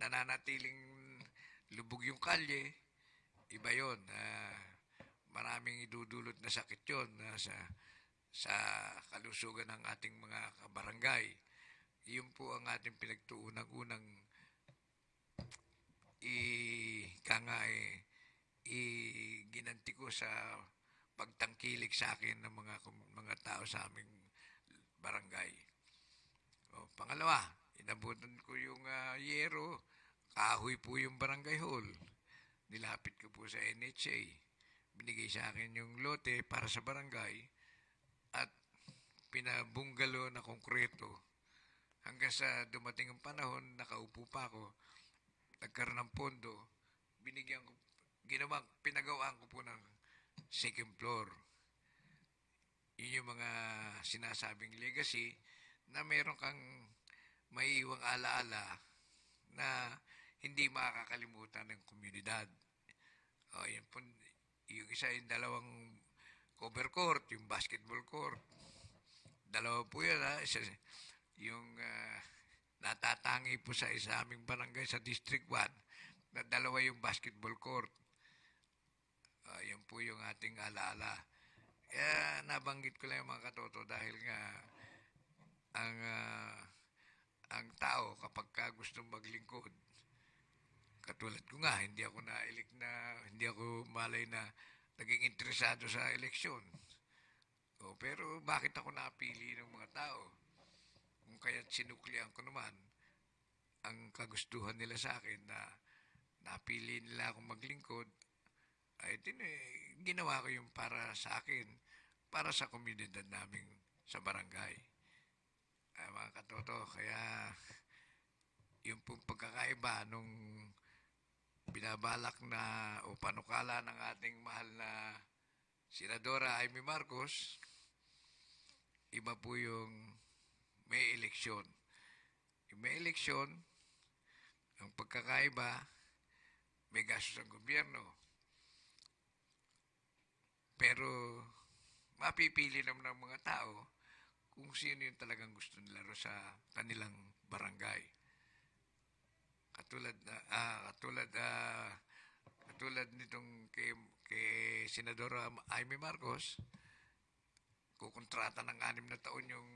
nananatiling lubog yung kalye. Iba yun. Maraming idudulot na sakit yun sa kalusugan ng ating mga kabarangay. Yun po ang ating pinagtuunang-unang ginanti ko sa pagtangkilik sa akin ng mga tao sa aming barangay. Pangalawa, inabutan ko yung yero, kahoy po yung barangay hall. Nilapit ko po sa NHA. Binigay sa akin yung lote para sa barangay at pinabunggalo na konkreto. Hanggang sa dumating ang panahon, nakaupo pa ako, nagkaroon ng pondo, pinagawaan ko po ng second floor. Yun yung mga sinasabing legacy na meron kang maiiwang alaala na hindi makakalimutan ng komunidad. Yung isa yung dalawang cover court, yung basketball court. Dalawa po yan, yung natatangi po sa aming barangay sa District 1, na dalawa yung basketball court. Yan po yung ating alaala. Kaya nabanggit ko lang yung mga katoto dahil nga ang tao kapag ka gustong maglingkod, katulad ko nga, hindi ako malay na naging interesado sa eleksyon. Pero bakit ako napili ng mga tao? Kung kaya't sinuklian ko naman ang kagustuhan nila sa akin na napili nila akong maglingkod, ay ginawa ko yung para sa akin, para sa komunidad namin sa barangay. Mga katoto, kaya yung pong pagkakaiba nung binabalak na o panukala ng ating mahal na Senadora Amy Marcos, iba po yung may eleksyon. Yung may eleksyon, ang pagkakaiba, may gastos ang gobyerno. Pero mapipili naman ng mga tao kung sino yung talagang gusto nila sa kanilang barangay. Katulad nitong kay Senadora Amy Marcos, kukontrata ng 6 na taon yung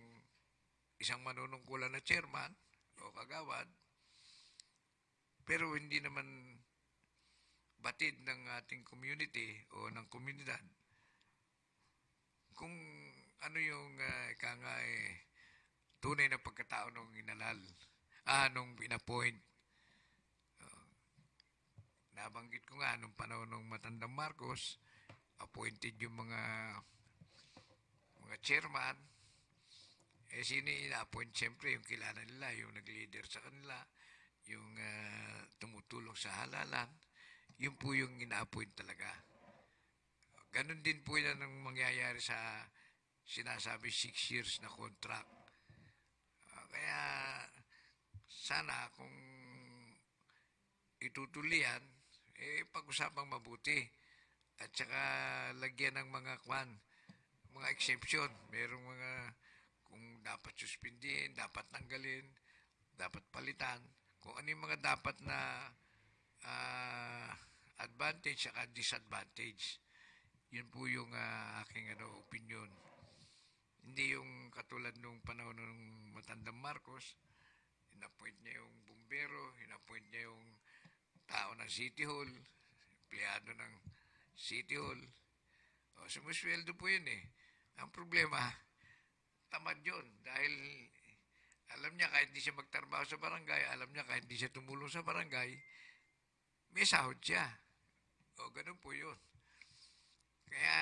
isang manunungkulan na chairman o kagawad, pero hindi naman batid ng ating community o ng komunidad kung ano yung tunay na pagkatao nung nung in-appoint. nabanggit ko nga, nung panahon ng matandang Marcos, appointed yung mga chairman. Sino yung ina-appoint? Siyempre, yung kilala nila, yung nag-leader sa kanila, yung tumutulong sa halalan, yun po yung ina-appoint talaga. Ganon din po yan ang mangyayari sa sinasabi 6 years na contract. Kaya sana kung itutuloy yan, pag-usapang mabuti. At saka lagyan ng mga mga exception. Merong mga kung dapat suspendin, dapat tanggalin, dapat palitan. Kung ano yung mga dapat na advantage at disadvantage. Yun po yung aking opinion. Hindi yung katulad nung panahon ng matandang Marcos, in-appoint niya yung bumbero, in-appoint niya yung tao ng City Hall, empleyado ng City Hall. Sumusweldo po yun eh. Ang problema, tamad yun. Dahil alam niya kahit hindi siya magtrabaho sa barangay, alam niya kahit hindi siya tumulong sa barangay, may sahod siya. Ganun po yun. Kaya,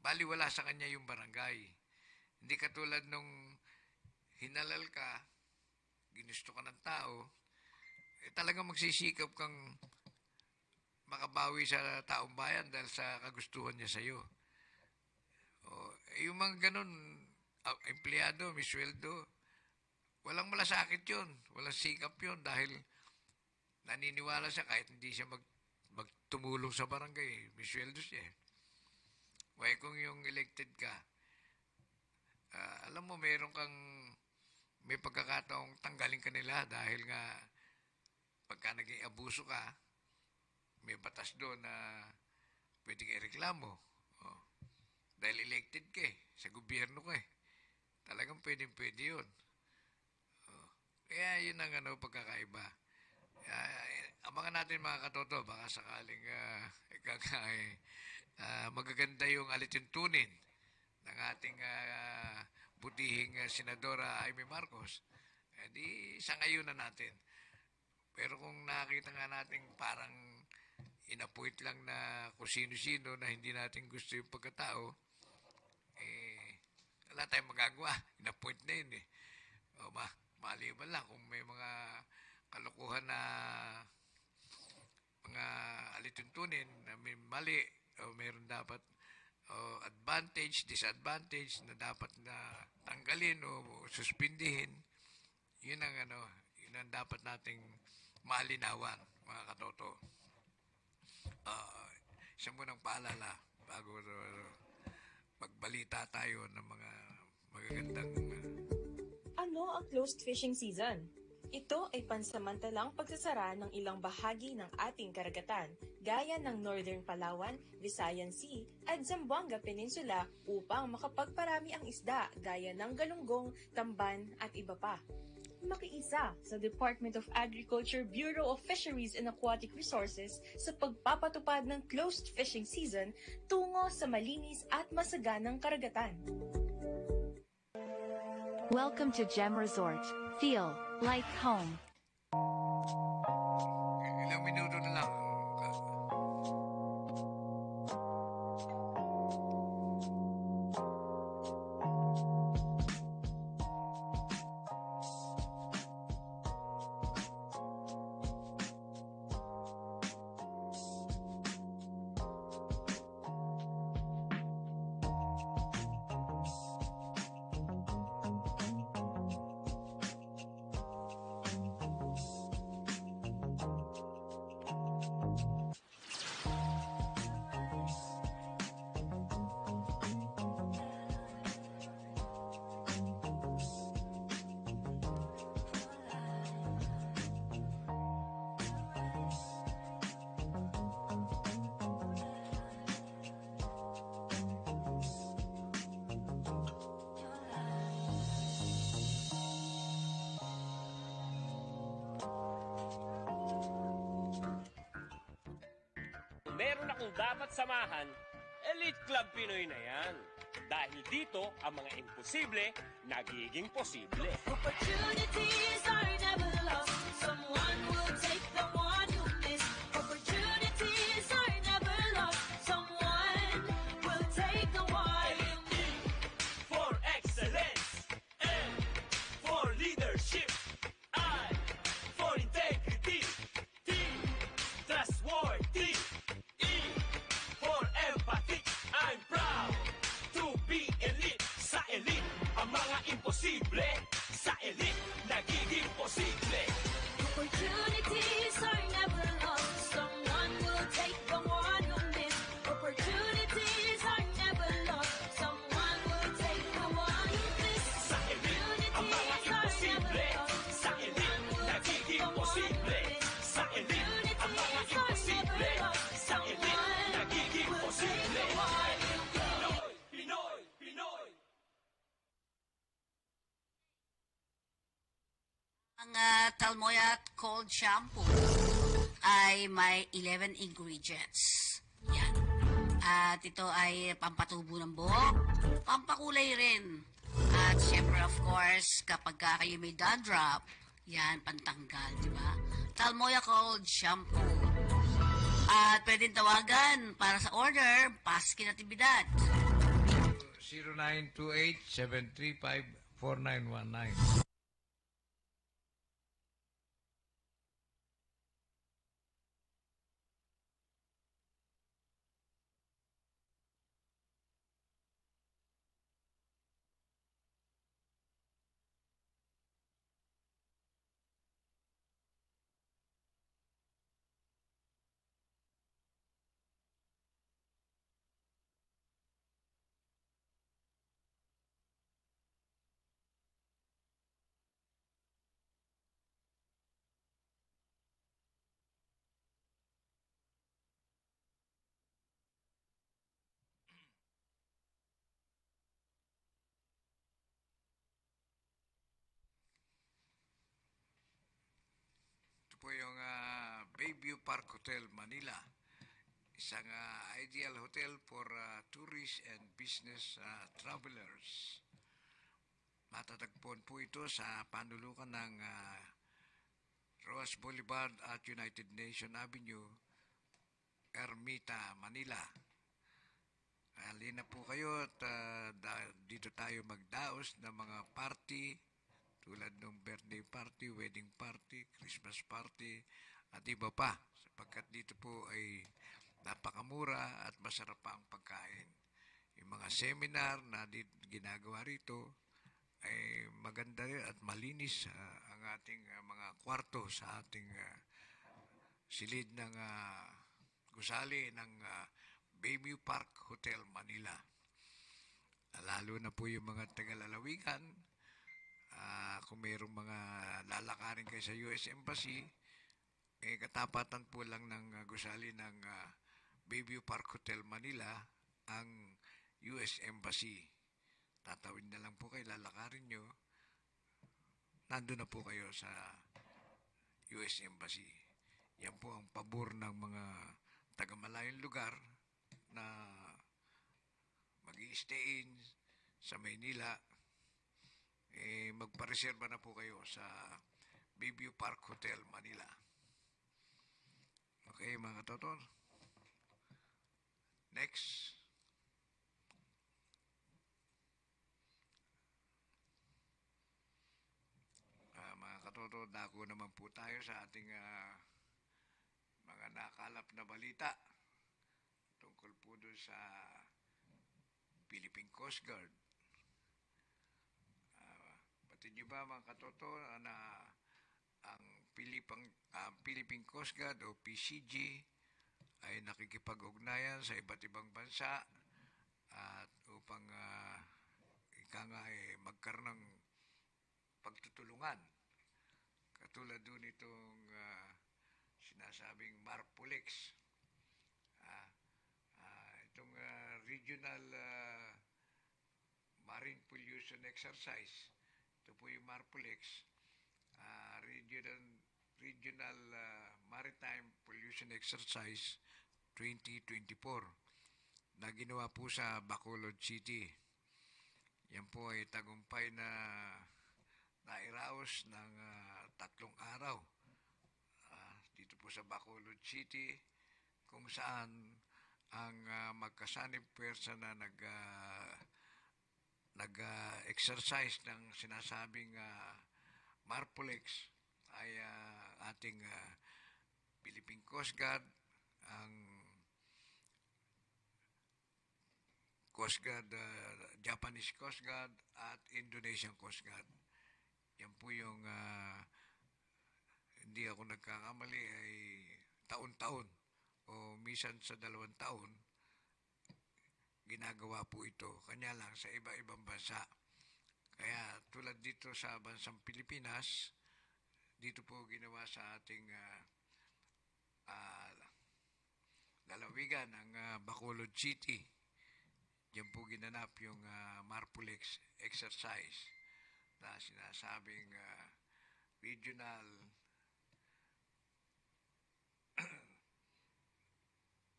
baliwala sa kanya yung barangay. Hindi katulad nung hinalal ka, ginusto ka ng tao, talagang magsisikap kang makabawi sa taong bayan dahil sa kagustuhan niya sa'yo. Yung mga ganun, empleyado, may sweldo, walang malasakit yun. Walang sikap yun dahil naniniwala siya kahit hindi siya magtumulong sa barangay, may sweldo siya. Kaya kung yung elected ka, alam mo, may pagkakataong tanggalin ka nila dahil nga pagka naging abuso ka, may batas doon na pwede kayo reklamo. Dahil elected ka sa gobyerno ka Talagang pwede yun. Kaya yun ang pagkakaiba. Abangan natin mga katoto, baka sakaling magaganda yung alituntunin ng ating butihing Senadora Amy Marcos. Di sa ngayon na natin. Pero kung nakita nga natin parang in-appoint lang na kung sino-sino na hindi natin gusto yung pagkatao, wala tayong magagawa. In-appoint na yun maliban lang kung may mga kalokohan na mga alituntunin na may mali o mayroon dapat advantage, disadvantage na dapat na tanggalin o suspindihin. Yun ang dapat nating malinawan, mga katoto. Isa munang paalala bago magbalita tayo ng mga magagandang Ano ang closed fishing season? Ito ay pansamantalang pagsasara ng ilang bahagi ng ating karagatan, gaya ng Northern Palawan, Visayan Sea, at Zamboanga Peninsula upang makapagparami ang isda gaya ng galunggong, tamban at iba pa. Makiisa sa Department of Agriculture Bureau of Fisheries and Aquatic Resources sa pagpapatupad ng closed fishing season tungo sa malinis at masaganang karagatan. Welcome to Gem Resort. Feel like home. ilang minuto na lang. Meron akong dapat samahan, Elite Club Pinoy na yan. Dahil dito, ang mga imposible, nagiging posible. Opportunities are never lost. Someone will take the one you miss. Opportunities ang mga imposible. Sa elite, nagiging posible. Opportunities are never lost. Someone will take the one who missed. Opportunities are never lost. Someone will take the one who missed. Sa elite, ang mga imposible. Sa elite, nagiging posible. Sa elite, ang mga imposible. Sa elite, nagiging posible. Pinoy, Pinoy, Pinoy. Ang Talmoyat Cold Shampoo ay may 11 ingredients. Yan. At ito ay pampatubo ng buhok, pampakulay rin. At syempre, of course, kapag kayo may dandruff, yan, pantanggal, di ba? Talmoyat Cold Shampoo. At pwedeng tawagan para sa order, Paski Natividad. 0928-735-4919. Ito po yung Bayview Park Hotel, Manila. Isang ideal hotel for tourists and business travelers. Matatagpuan po ito sa panulukan ng Roas Boulevard at United Nation Avenue, Ermita, Manila. Halina po kayo at dito tayo magdaos ng mga party tulad ng birthday party, wedding party, Christmas party at iba pa, sapagkat dito po ay napakamura at masarap pa ang pagkain. Yung mga seminar na ginagawa rito ay maganda rin at malinis ang ating mga kwarto sa ating silid ng gusali ng Bayview Park Hotel, Manila. Lalo na po yung mga tagalalawigan, kung mayroong mga lalakarin kayo sa US Embassy, katapatan po lang ng gusali ng Bayview Park Hotel, Manila, ang US Embassy. Tatawid na lang po kayo, lalakarin nyo, nandun na po kayo sa US Embassy. Yan po ang pabor ng mga taga-malayong lugar na mag-i-stay sa Maynila. Magpareserba na po kayo sa Bayview Park Hotel, Manila. Okay, mga katotor. Next. Mga katotor, dako naman po tayo sa ating mga nakalap na balita tungkol po doon sa Philippine Coast Guard. Batid nyo ba, mga katoto, na ang Philippine Coast Guard o PCG ay nakikipag-ugnayan sa iba't ibang bansa at upang magkaroon ng pagtutulungan. Katulad doon itong sinasabing MARPOLEX. Itong Regional Marine Pollution Exercise. Ito po yung MARPOLEX, Regional Maritime Pollution Exercise 2024 na ginawa po sa Bacolod City. Yan po ay tagumpay na nairaos ng 3 araw dito po sa Bacolod City, kung saan ang magkasanib pwersa na nag-exercise ng sinasabing MARPOLEX ay ating Philippine Coast Guard, ang Coast Guard, Japanese Coast Guard at Indonesian Coast Guard. Yan po yung hindi ako nagkakamali ay taon-taon o minsan sa 2 taon ginagawa po ito. Kanya lang sa iba-ibang bansa. Kaya tulad dito sa bansang Pilipinas, dito po ginawa sa ating lalawigan ng Bacolod City. Diyan po ginanap yung Marpulex exercise na sinasabing regional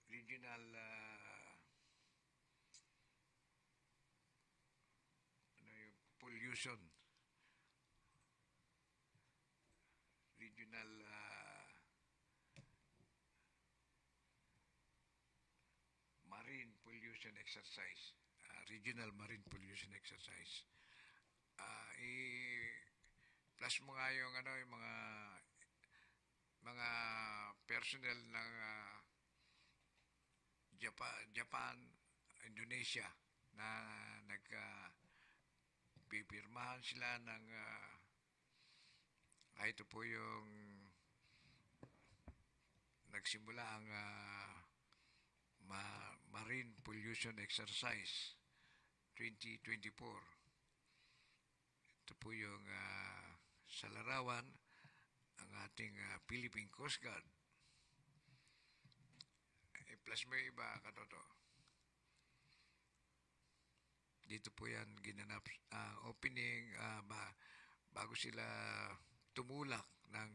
regional yung pollution regional marine pollution exercise, regional marine pollution exercise. Plus mo nga yung yung mga personnel ng Japan, Indonesia na pipirmahan sila ng ito po yung nagsimula ang Marine Pollution Exercise 2024. Ito po yung sa larawan ang ating Philippine Coast Guard. Plus may iba katoto. Dito po yan ginanap opening bago sila tumulak ng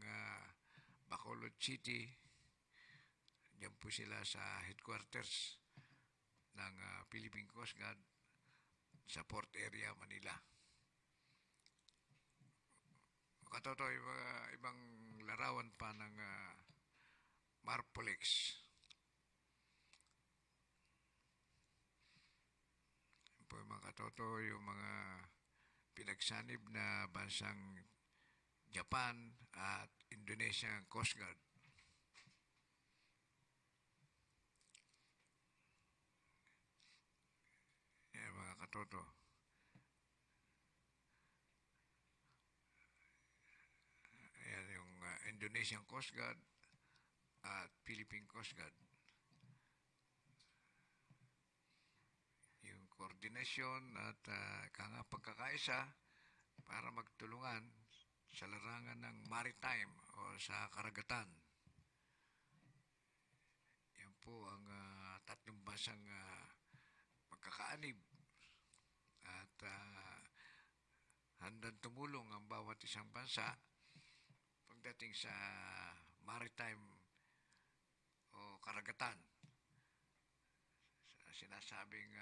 Bacolod City. Diyan po sila sa headquarters ng Philippine Coast Guard sa Port Area, Manila. Katoto, ibang larawan pa ng Marpolex. Yan po yung mga katoto, yung mga pinagsanib na bansang Japan at Indonesia Coast Guard. Yan mga katoto. Yan yung Indonesian Coast Guard at Philippine Coast Guard. Yung koordinasyon at pagkakaisa para magtulungan sa larangan ng maritime o sa karagatan. Yan po ang tatlong bansang magkakaanib at handang tumulong ang bawat isang bansa pagdating sa maritime o karagatan. Sa sinasabing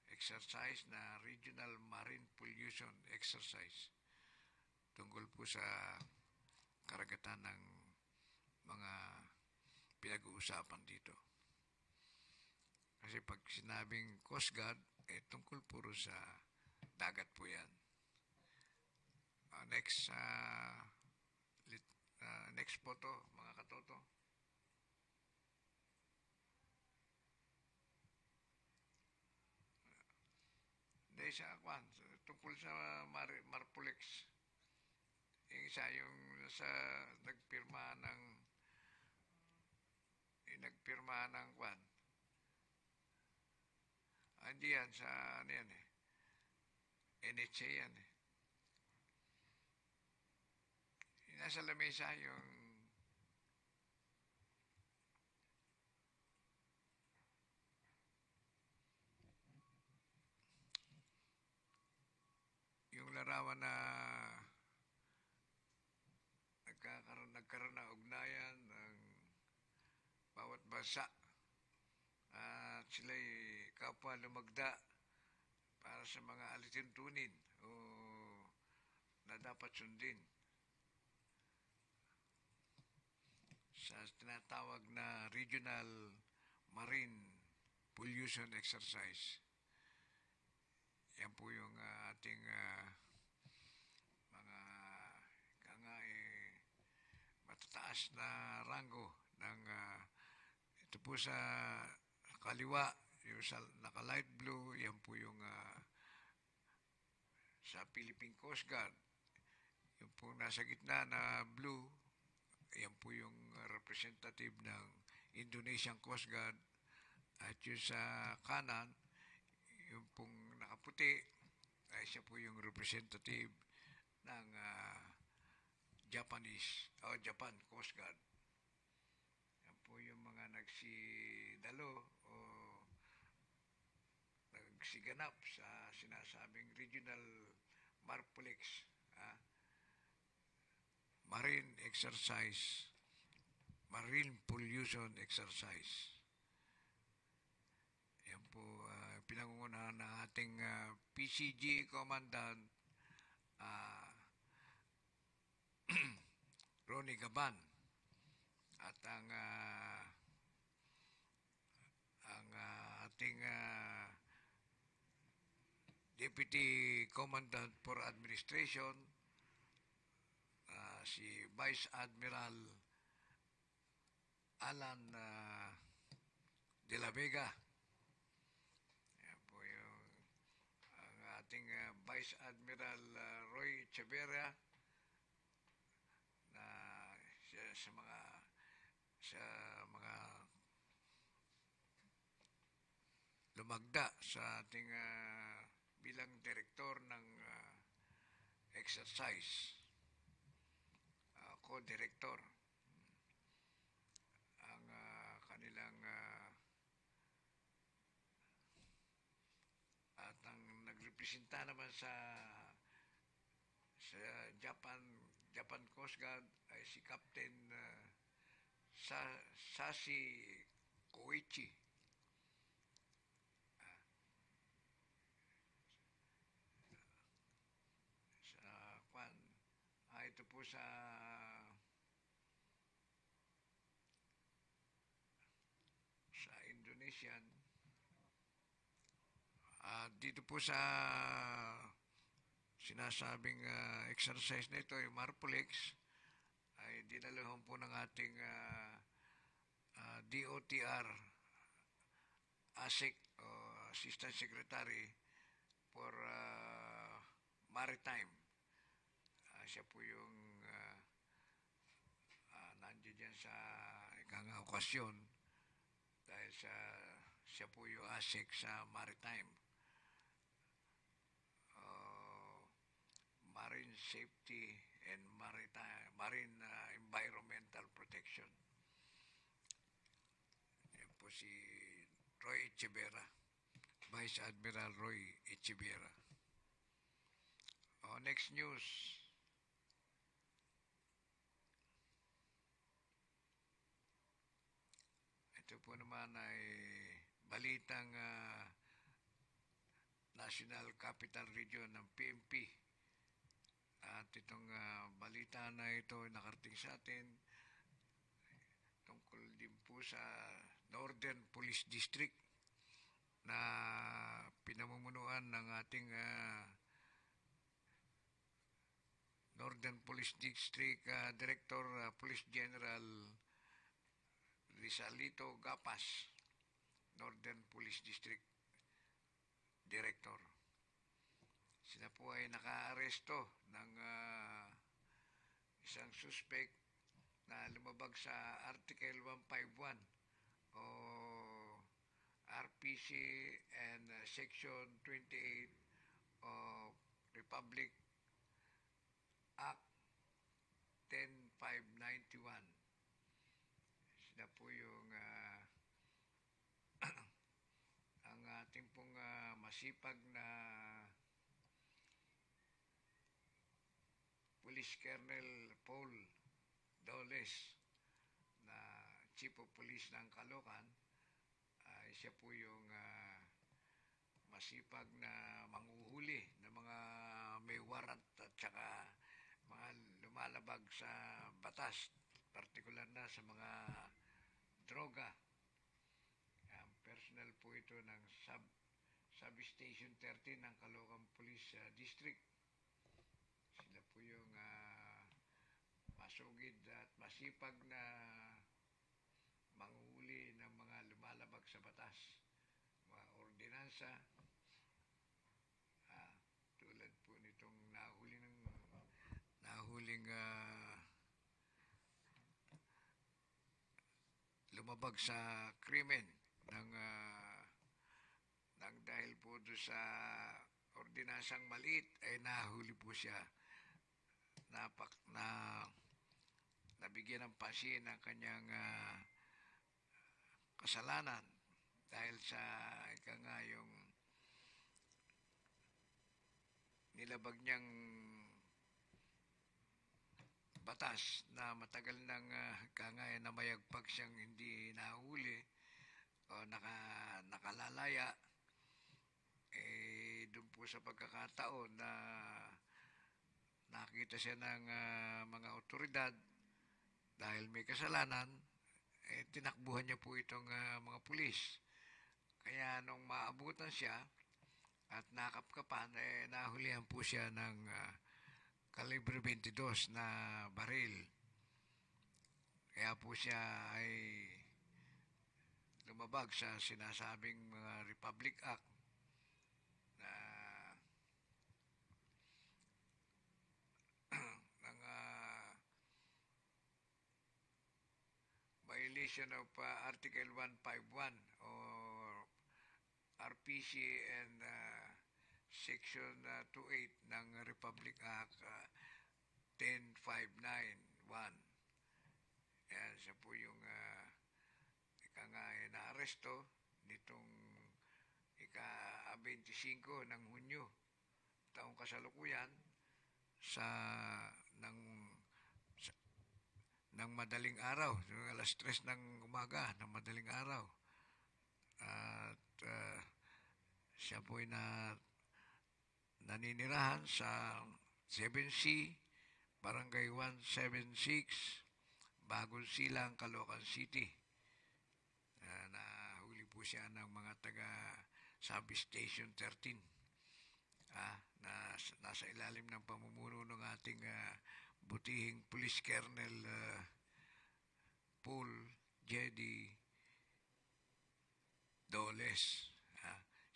exercise na Regional Marine Pollution Exercise tungkol po sa karagatan ng mga pinag-uusapan dito. Kasi pag sinabing Coast Guard, tungkol puro sa dagat po yan. Next photo, mga katoto. Dahil sa kwan, tungkol sa Marpolex. Yung isa yung sa nagpirma ng kwan. Hindi yan sa ano yan NHA yan nasa lamesa yung larawan na nagkaroon na ugnayan ng bawat bansa at sila'y kapwa lumagda para sa mga alituntunin o na dapat sundin sa tinatawag na Regional Marine Pollution Exercise. Yan po yung ating mga matataas na ranggo ng ito po sa kaliwa yung sa naka-light blue, yan po yung sa Philippine Coast Guard. Yung po nasa gitna na blue, yan po yung representative ng Indonesian Coast Guard. At yung sa kanan, yung pong nakaputi, ay siya po yung representative ng Japan Coast Guard. Yan po yung mga nagsidalo o nagsiganap sa sinasabing Regional Marpolex Marine Exercise, Marine Pollution Exercise. Yan po pinangungunahan ng ating PCG Commandant Ronnie Gaban at ang ating Deputy Commandant for Administration, si Vice Admiral Alan De La Vega. Yan po yung ang ating Vice Admiral Roy Echeverria na sa mga lumagda sa ating bilang direktor ng exercise, co-director. Ang kanilang at ang nagrepresenta naman sa Japan Coast Guard ay si Captain Sashi Koichi. Ito po sa Indonesian. Dito po sa sinasabing exercise na ito, yung Marpolex, ay dinalahan po ng ating DOTR ASEC o Assistant Secretary for Maritime. Siya po yung nandiyan dyan sa ikang okasyon dahil siya po yung ASEC sa Maritime. Marine Safety and Marine Environmental Protection. Yan po si Roy Echeverria, Vice Admiral Roy Echeverria. Next news. Ito po naman ay balitang National Capital Region ng PNP. At itong balita na ito ay nakarating sa atin tungkol din po sa Northern Police District na pinamumunuan ng ating Northern Police District Director Police General Rizalito Gapas, Northern Police District Director. Sila po ay naka-aresto ng isang suspect na lumabag sa Article 151 o RPC and Section 28 of Republic Act 10591. Sila po yung ang ating pong masipag na Police Colonel Paul Doles na Chief of Police ng Caloocan. Siya po yung masipag na manghuhuli ng mga may warrant at saka mga lumalabag sa batas, partikular na sa mga droga. Personal po ito ng Substation 13 ng Caloocan Police District. Sila po yung masugid at masipag na manghuli ng mga lumalabag sa batas, mga ordinansa, tulad po nitong nahuling lumabag sa krimen ng dahil po doon sa ordinansang maliit ay nahuli po siya nabigyan ng pansin ng kanyang kasalanan dahil sa yung nilabag niyang batas na matagal nang namayagpag siyang hindi nahuli o nakalalaya doon po sa pagkakataon na nakita siya ng mga otoridad dahil may kasalanan, tinakbuhan niya po itong mga pulis. Kaya nung maabutan siya at nakapkapan, nahulihan po siya ng kalibre 22 na baril. Kaya po siya ay lumabag sa sinasabing mga Republic Act na ng violation of Article 151 or RPC and Section 28 ng Republic Act 10591. Yan, siya po yung na-aresto nitong ika-25 ng Hunyo taong kasalukuyan ng madaling araw, alas 3 ng umaga ng madaling araw. At siya po ay naninirahan sa 7C, Barangay 176, Bagong Silang, Caloocan City. Nahuli po siya ng mga taga Substation 13 na nasa ilalim ng pamumuno ng ating butihing Police Colonel Paul Jedi Doles.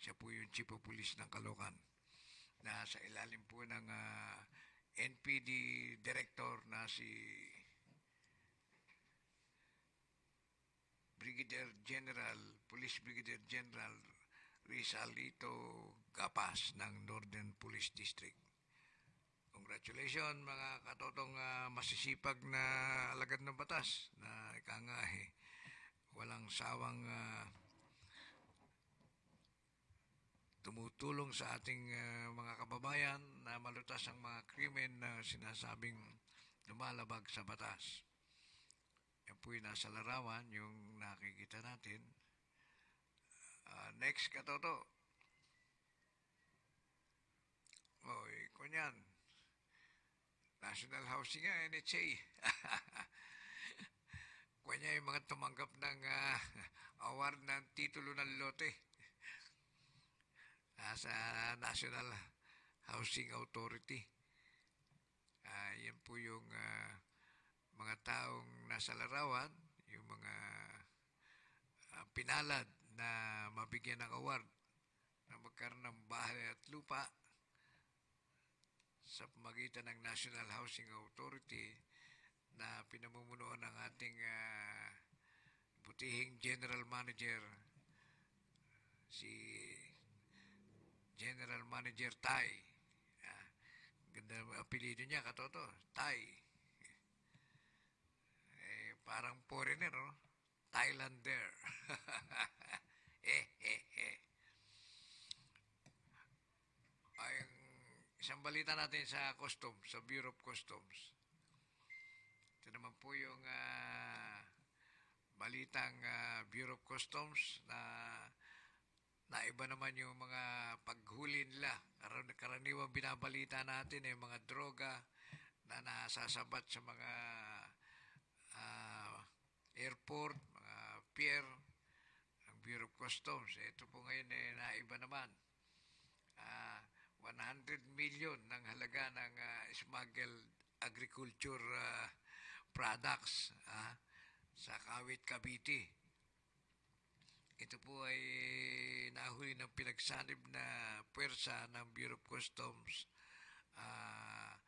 Siya po yung Chief of Police ng Caloocan. Nasa ilalim po ng NPD Director na si Police Brigadier General Rizalito Gapas ng Northern Police District. Congratulations mga katotong masisipag na alagad ng batas na walang sawang tumutulong sa ating mga kababayan na malutas ang mga krimen na sinasabing lumalabag sa batas. Yan po yung nasa larawan, yung nakikita natin. Next, katoto. Kunyan. National Housing nga, NHA. Kunya yung mga tumanggap ng award ng titulo ng lote sa National Housing Authority. Yan po yung mga taong nasa larawan, yung mga pinalad na mabigyan ng award na magkaroon ng bahay at lupa sa pamagitan ng National Housing Authority na pinamumunuan ng ating butihing General Manager, si General Manager Tai. Ganda ang apelido niya, katoto, Tai. Parang foreigner, no? Thailander. Ay, isang balita natin sa Customs, sa Bureau of Customs. Ito naman po yung balitang Bureau of Customs na naiba naman yung mga paghuli nila. Karaniwang binabalita natin yung mga droga na nasasabat sa mga airport, mga pier, ang Bureau of Customs. Ito po ngayon naiba naman. 100 million ng halaga ng smuggled agriculture products sa Kawit, Cavite. ito po ay nahuli ng pinagsanib na puwersa ng Bureau of Customs, ah,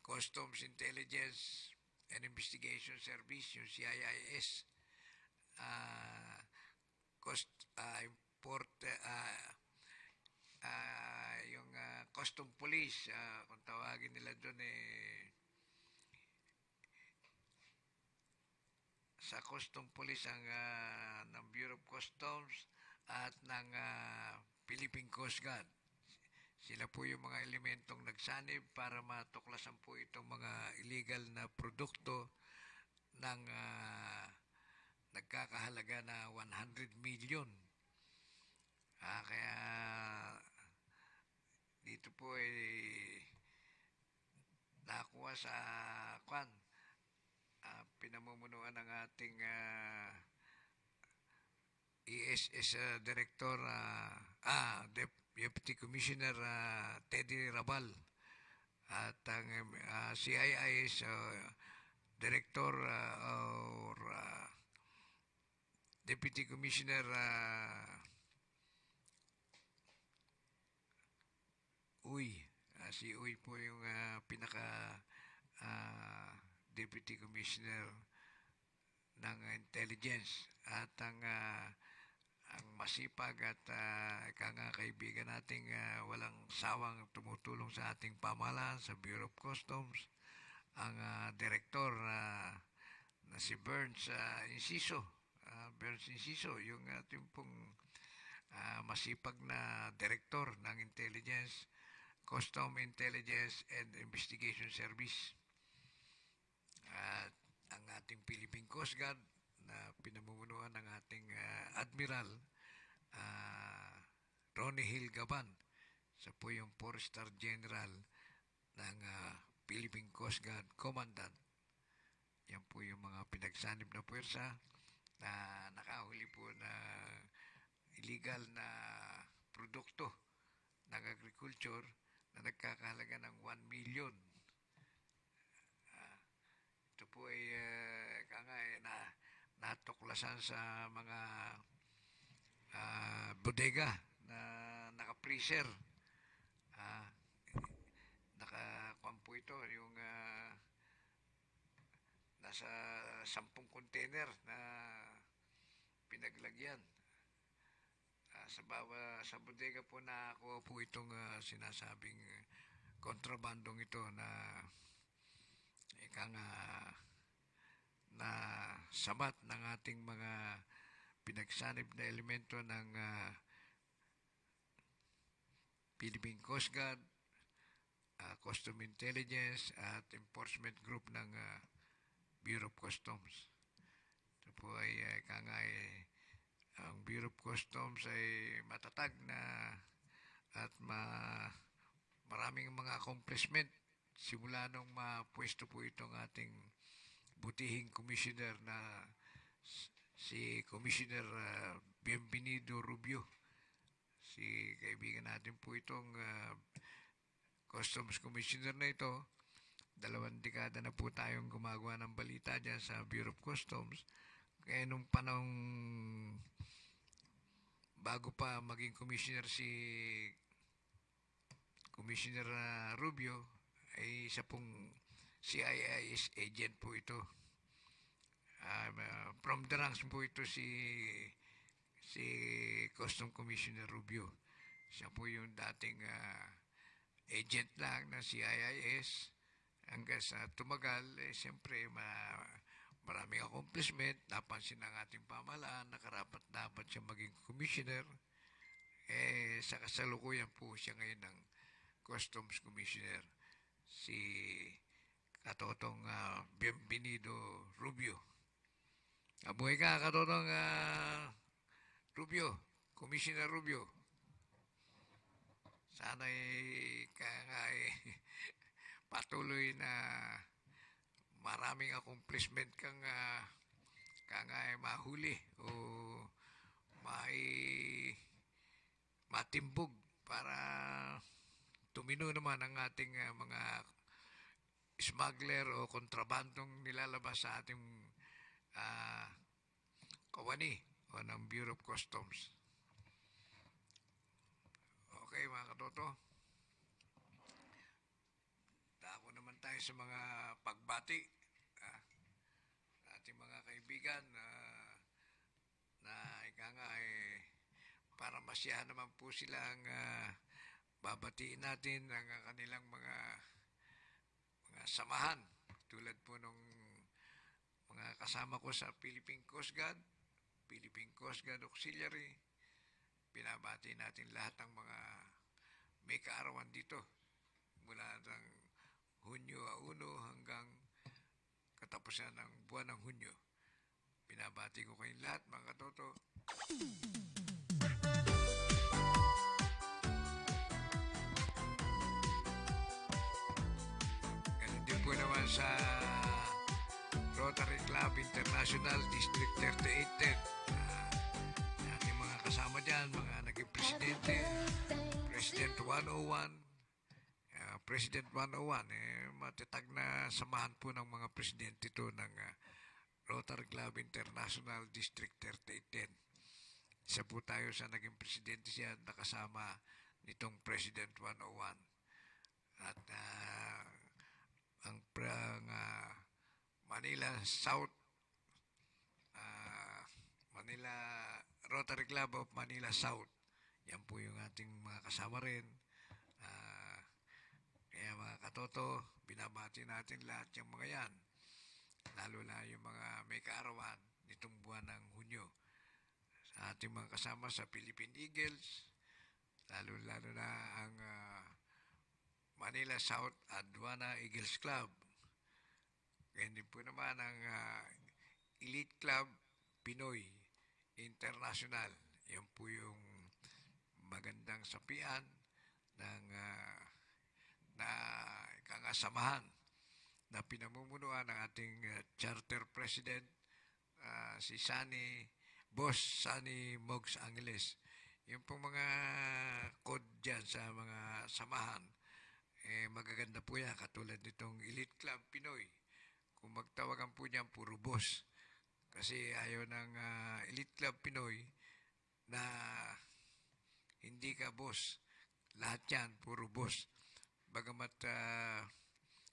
Customs Intelligence and Investigation Service, yung CIIS, ah, import, yung Custom Police, kung tawagin nila doon sa Custom Police ang ng Bureau of Customs at ng Philippine Coast Guard. Sila po yung mga elementong nagsanib para matuklasan po itong mga illegal na produkto ng nagkakahalaga na 100 million. Kaya dito po ay nakuha sa pinamumunuan ng ating ESS Director, Deputy Commissioner Teddy Rabal, at ang CIIS Director or Deputy Commissioner Uy. Si Uy po yung pinaka Deputy Commissioner ng Intelligence, at ang masipag at kaibigan nating walang sawang tumutulong sa ating pamahalaan sa Bureau of Customs, ang Director na si Burns Inciso. Burns Inciso, yung ating pong masipag na Director ng Intelligence, Custom Intelligence and Investigation Service. At ang ating Philippine Coast Guard na pinamumunuan ng ating Admiral Ronnie Hill Gaban. Siya po yung 4-star General ng Philippine Coast Guard Commandant. Yan po yung mga pinagsanib na puwersa na nakahuli po na illegal na produkto ng agriculture na nagkakahalaga ng 1 million. Ito po ay natuklasan sa mga bodega na naka-freezer. Nakakuan po ito yung nasa 10 container na pinaglagyan. Sa bodega po nakakuha po itong sinasabing kontrabandong ito na na sabat ng ating mga pinagsanib na elemento ng Philippine Coast Guard, Custom Intelligence at Enforcement Group ng Bureau of Customs. Ito po ay ang Bureau of Customs ay matatag na at maraming mga accomplishment simula nung mapwesto po itong ating butihing commissioner na si Commissioner Bienvenido Rubio. Si kaibigan natin po itong Customs Commissioner na ito. 2 dekada na po tayong gumagawa ng balita dyan sa Bureau of Customs. Kaya nung panahong bago pa maging commissioner si Commissioner Rubio, ay isa pong CIIS agent po ito. From the ranks po ito si Custom Commissioner Rubio. Siya po yung dating agent lang ng CIIS. Hanggang sa tumagal, siyempre maraming accomplishment, napansin ng ating pamahalaan, nakarapat dapat siya maging commissioner. Sa kasalukuyan po siya ngayon ng Customs Commissioner, si Katotong Bienvenido Rubio. Abuhay ka, Katotong Rubio, Commissioner Rubio. Sana'y patuloy na maraming accomplishment kang mahuli o matimbog para tumino naman ang ating mga smuggler o kontrabandong nilalabas sa ating kawani o ng Bureau of Customs. Okay, mga katoto. Dako naman tayo sa mga pagbati. Ating mga kaibigan na ika nga para masiyahan naman po silang babatiin natin ang kanilang mga samahan. Tulad po nung mga kasama ko sa Philippine Coast Guard, Philippine Coast Guard Auxiliary. Pinabati natin lahat ng mga may kaarawan dito mula ng Hunyo 1 hanggang katapusan ng buwan ng Hunyo. Pinabati ko kayong lahat, mga katoto. Ganun din po naman sa Rotary Club International District 3810. Ating mga kasama dyan, mga naging presidente, President 101, President 101, matatag na samahan po ng mga presidente ito ng Rotary Club International District 3810. Isa po tayo sa naging presidente siya, nakasama nitong President 101. At ang Manila South, Manila Rotary Club of Manila South. Yan po yung ating mga kasama rin. Kaya mga katoto, binabati natin lahat yung mga yan. Lalo na yung mga may kaarawan nitong buwan ng Hunyo. Sa ating mga kasama sa Philippine Eagles, lalo na ang Manila South Aduana Eagles Club. Ganyan din po naman ang Elite Club Pinoy International. Yan po yung magandang sapian ng kangasamahan na pinamumunuan ng ating charter president, si Boss Sunny Mogs Angeles. Yung pong mga code dyan sa mga samahan, magaganda po yan, katulad nitong Elite Club Pinoy. Kung magtawagan po niyan, puro boss. Kasi ayaw ng Elite Club Pinoy na hindi ka boss. Lahat yan, puro boss. Bagamat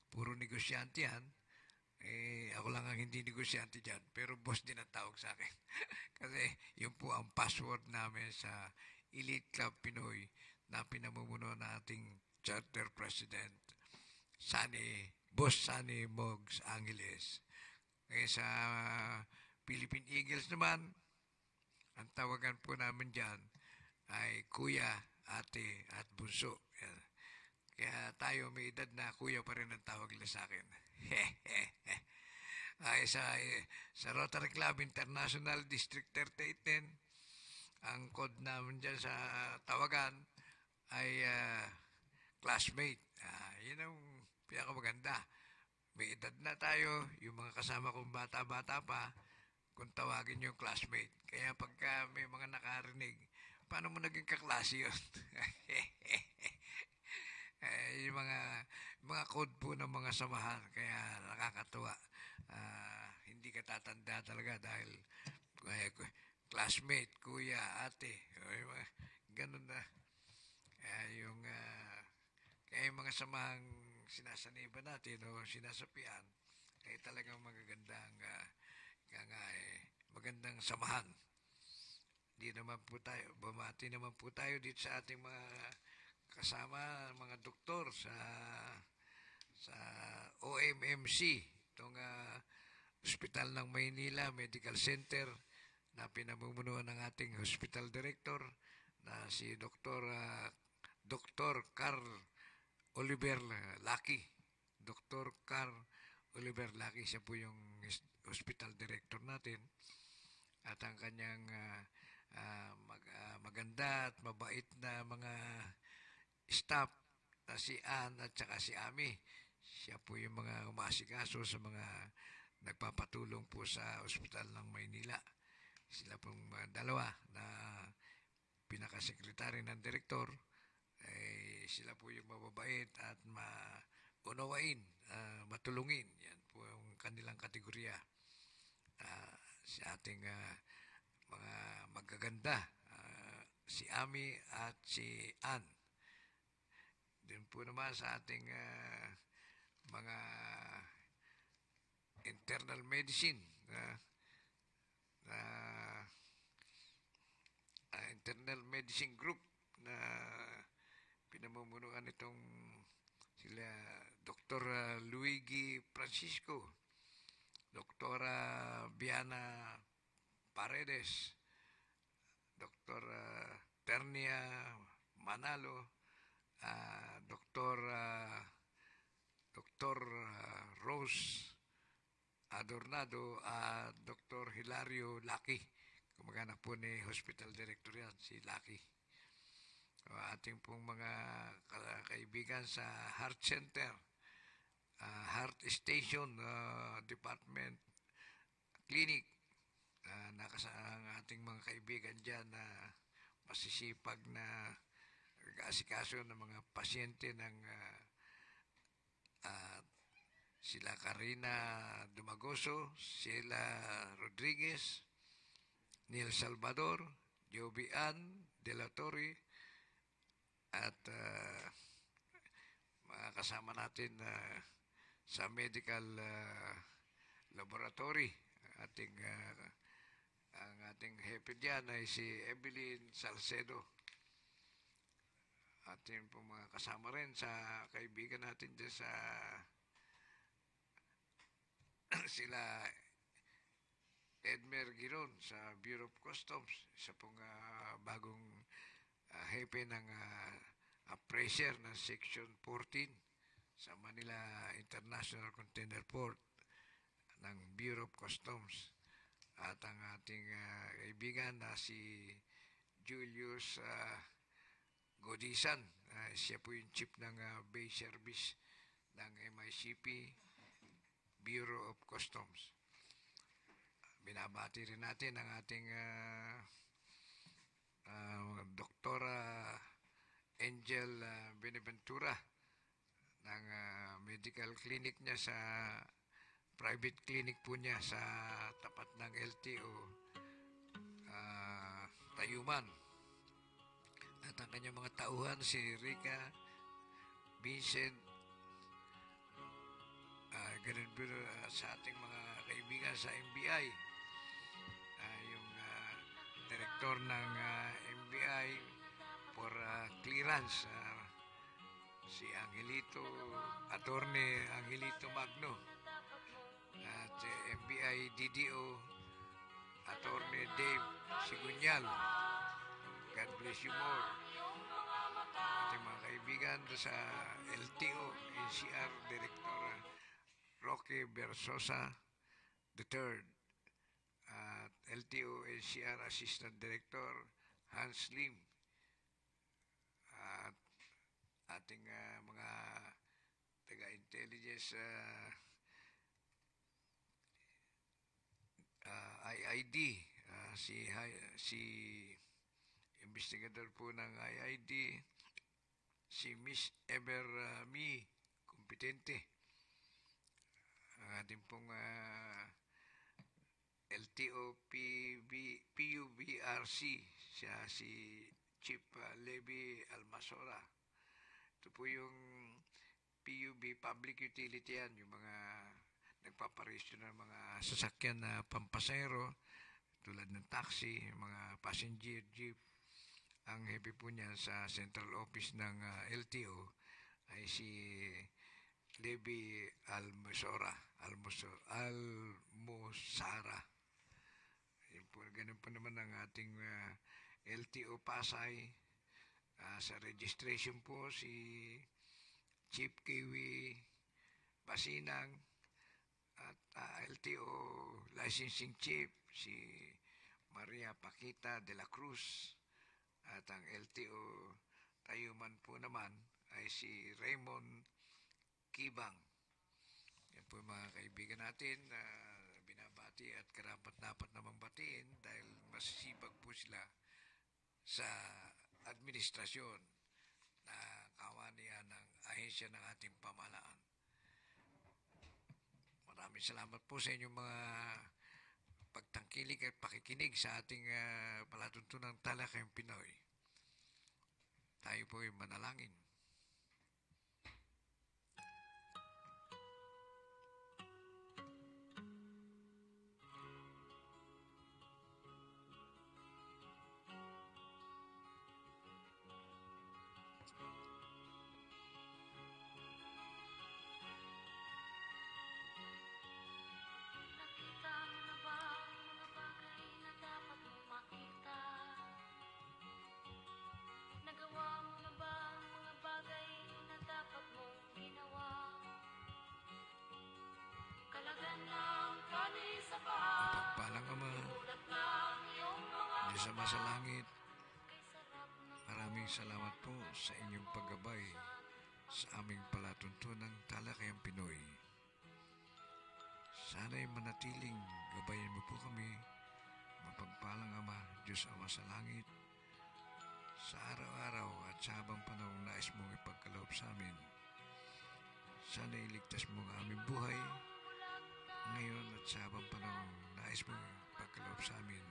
puro negosyante yan, ako lang ang hindi negosyante dyan. Pero boss din ang tawag sa akin. Kasi yun po ang password namin sa Elite Club Pinoy na pinamumuno na ating charter president, Boss Sunny Mogs Angeles. Ngayon sa Philippine Eagles naman, ang tawagan po namin dyan ay Kuya, Ate at Bunso. Yan. Kaya tayo may edad na kuya pa rin ang tawag nila sa akin. Ay, sa Rotary Club International District 3810, ang code namin dyan sa tawagan ay classmate. Yun ang pinakamaganda. May edad na tayo, yung mga kasama kong bata-bata pa, kung tawagin yung classmate. Kaya pagka may mga nakarinig, paano mo naging kaklase yun? Yung mga code po ng mga samahan, kaya nakakatuwa. Hindi ka tatanda talaga dahil classmate, kuya, ate, ganun na. Kaya yung mga samahang sinasaniba natin o sinasapian ay talagang magagandang magandang samahan. Bumati naman po tayo dito sa ating mga kasama, mga doktor sa OMMC, itong Hospital ng Maynila Medical Center na pinamumunuan ng ating hospital director na si Dr. Carl Oliver Lucky. Dr. Carl Oliver Lucky, siya po yung hospital director natin. At ang kanyang maganda at mabait na mga staff na si Ann at saka si Ami. Siya po yung mga umaasikaso sa mga nagpapatulong po sa Hospital ng Maynila. Sila pong dalawa na pinakasekretary ng direktor. Sila po yung mababait at maunawain, matulungin. Yan po yung kanilang kategorya sa ating mga magaganda, si Ami at si Ann. Din po naman sa ating mga internal medicine na internal medicine group na pinamumunuan itong sila Dr. Luigi Francisco, Dr. Biana Paredes, Dr. Ternia Manalo, Dr. Rose Adornado at Dr. Hilario Laki. Kumagana po ni Hospital Director yan, si Laki. Ating pong mga kaibigan sa Heart Center, Heart Station Department Clinic, ang ating mga kaibigan dyan na masisipag na asikaso ng mga pasyente ng sila Karina Dumagoso, Sheila Rodriguez, Neil Salvador, Joby Ann De La Torre, at mga kasama natin sa medical laboratory. Ang ating hepe diyan ay si Evelyn Salcedo. Ating po mga kasama rin sa kaibigan natin dyan sa sila Edmer Giron sa Bureau of Customs, isa pong bagong hepe ng appraiser ng Section 14 sa Manila International Container Port ng Bureau of Customs. At ang ating kaibigan na si Julius Godisan, siya po yung chief ng Bay Service ng MICP Bureau of Customs. Binabati rin natin ang ating Doktora Angel Beneventura ng medical clinic niya sa private clinic po niya sa tapat ng LTO Tayuman. At ang kanyang mga tauhan si Rica Vincent, ganun po sa ating mga kaibigan sa MBI, yung director ng MBI for clearance, si Angelito, Attorney Angelito Magno, at MBI DDO Attorney Dave Sigunyal. God bless you more. Ating mga kaibigan sa LTO NCR Director Roque Bersosa III, at LTO NCR Assistant Director Hans Lim, at ating mga taga-intelligence IID, si investigador po ng IID, si Miss Ever Mi Competente. Ang ating pong LTO PUBRC, siya si Chief Levi Almasora. Ito po yung PUB Public Utility yan, yung mga nagpaparesyo ng mga sasakyan na pampasero tulad ng taxi, mga passenger jeep. Ang hepe po niya sa central office ng LTO ay si Levi Almosara. Ganun po naman ang ating LTO Pasay. Sa registration po si Chief Kiwi Basinang, at LTO Licensing Chief si Maria Paquita de la Cruz, at ang LTO Tayuman po naman ay si Raymond Kibang. Yan po mga kaibigan natin na binabati at karapat-dapat namang batiin dahil masisipag po sila sa administrasyon na kawanian ng ahensya ng ating pamahalaan. Maraming salamat po sa inyong mga pagtangkilik at pakikinig sa ating palatuntunang Talakayang Pinoy. Tayo po ay manalangin. Nakita mo na ba ang mga bagay na dapat mong makita? Nagawa mo na ba ang mga bagay na dapat mong ginawa? Kalagan ng tali sa paa, Pagpalang Ama, ulat ng iyong mga Diyos Ama sa langit, kay sarap ng maraming salamat po sa inyong paggabay sa aming palatuntunang Talakayang Pinoy. Sana'y manatiling gabayan mo po kami, mapagpalang Ama, Diyos Ama sa langit, sa araw-araw at sa habang panahong nais mong ipagkaloob sa amin. Sana'y iligtas mo ang aming buhay, ngayon at sa habang panahong nais mong ipagkaloob sa amin.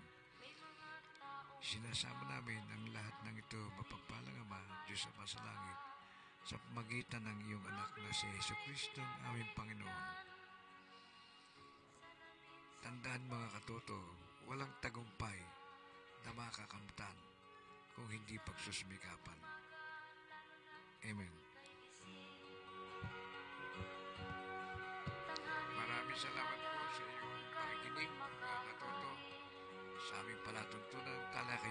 Sinasama namin ang lahat ng ito, mapagpalang Ama, Diyos Ama sa langit, sa pamagitan ng iyong anak na si Jesucristo ang aming Panginoon. Tandaan mga katoto, walang tagumpay na makakamtan kung hindi pagsusumikapan. Amen. Maraming salamat po sa iyong pakikinig mga katoto sa aming palatuntunan Talakayang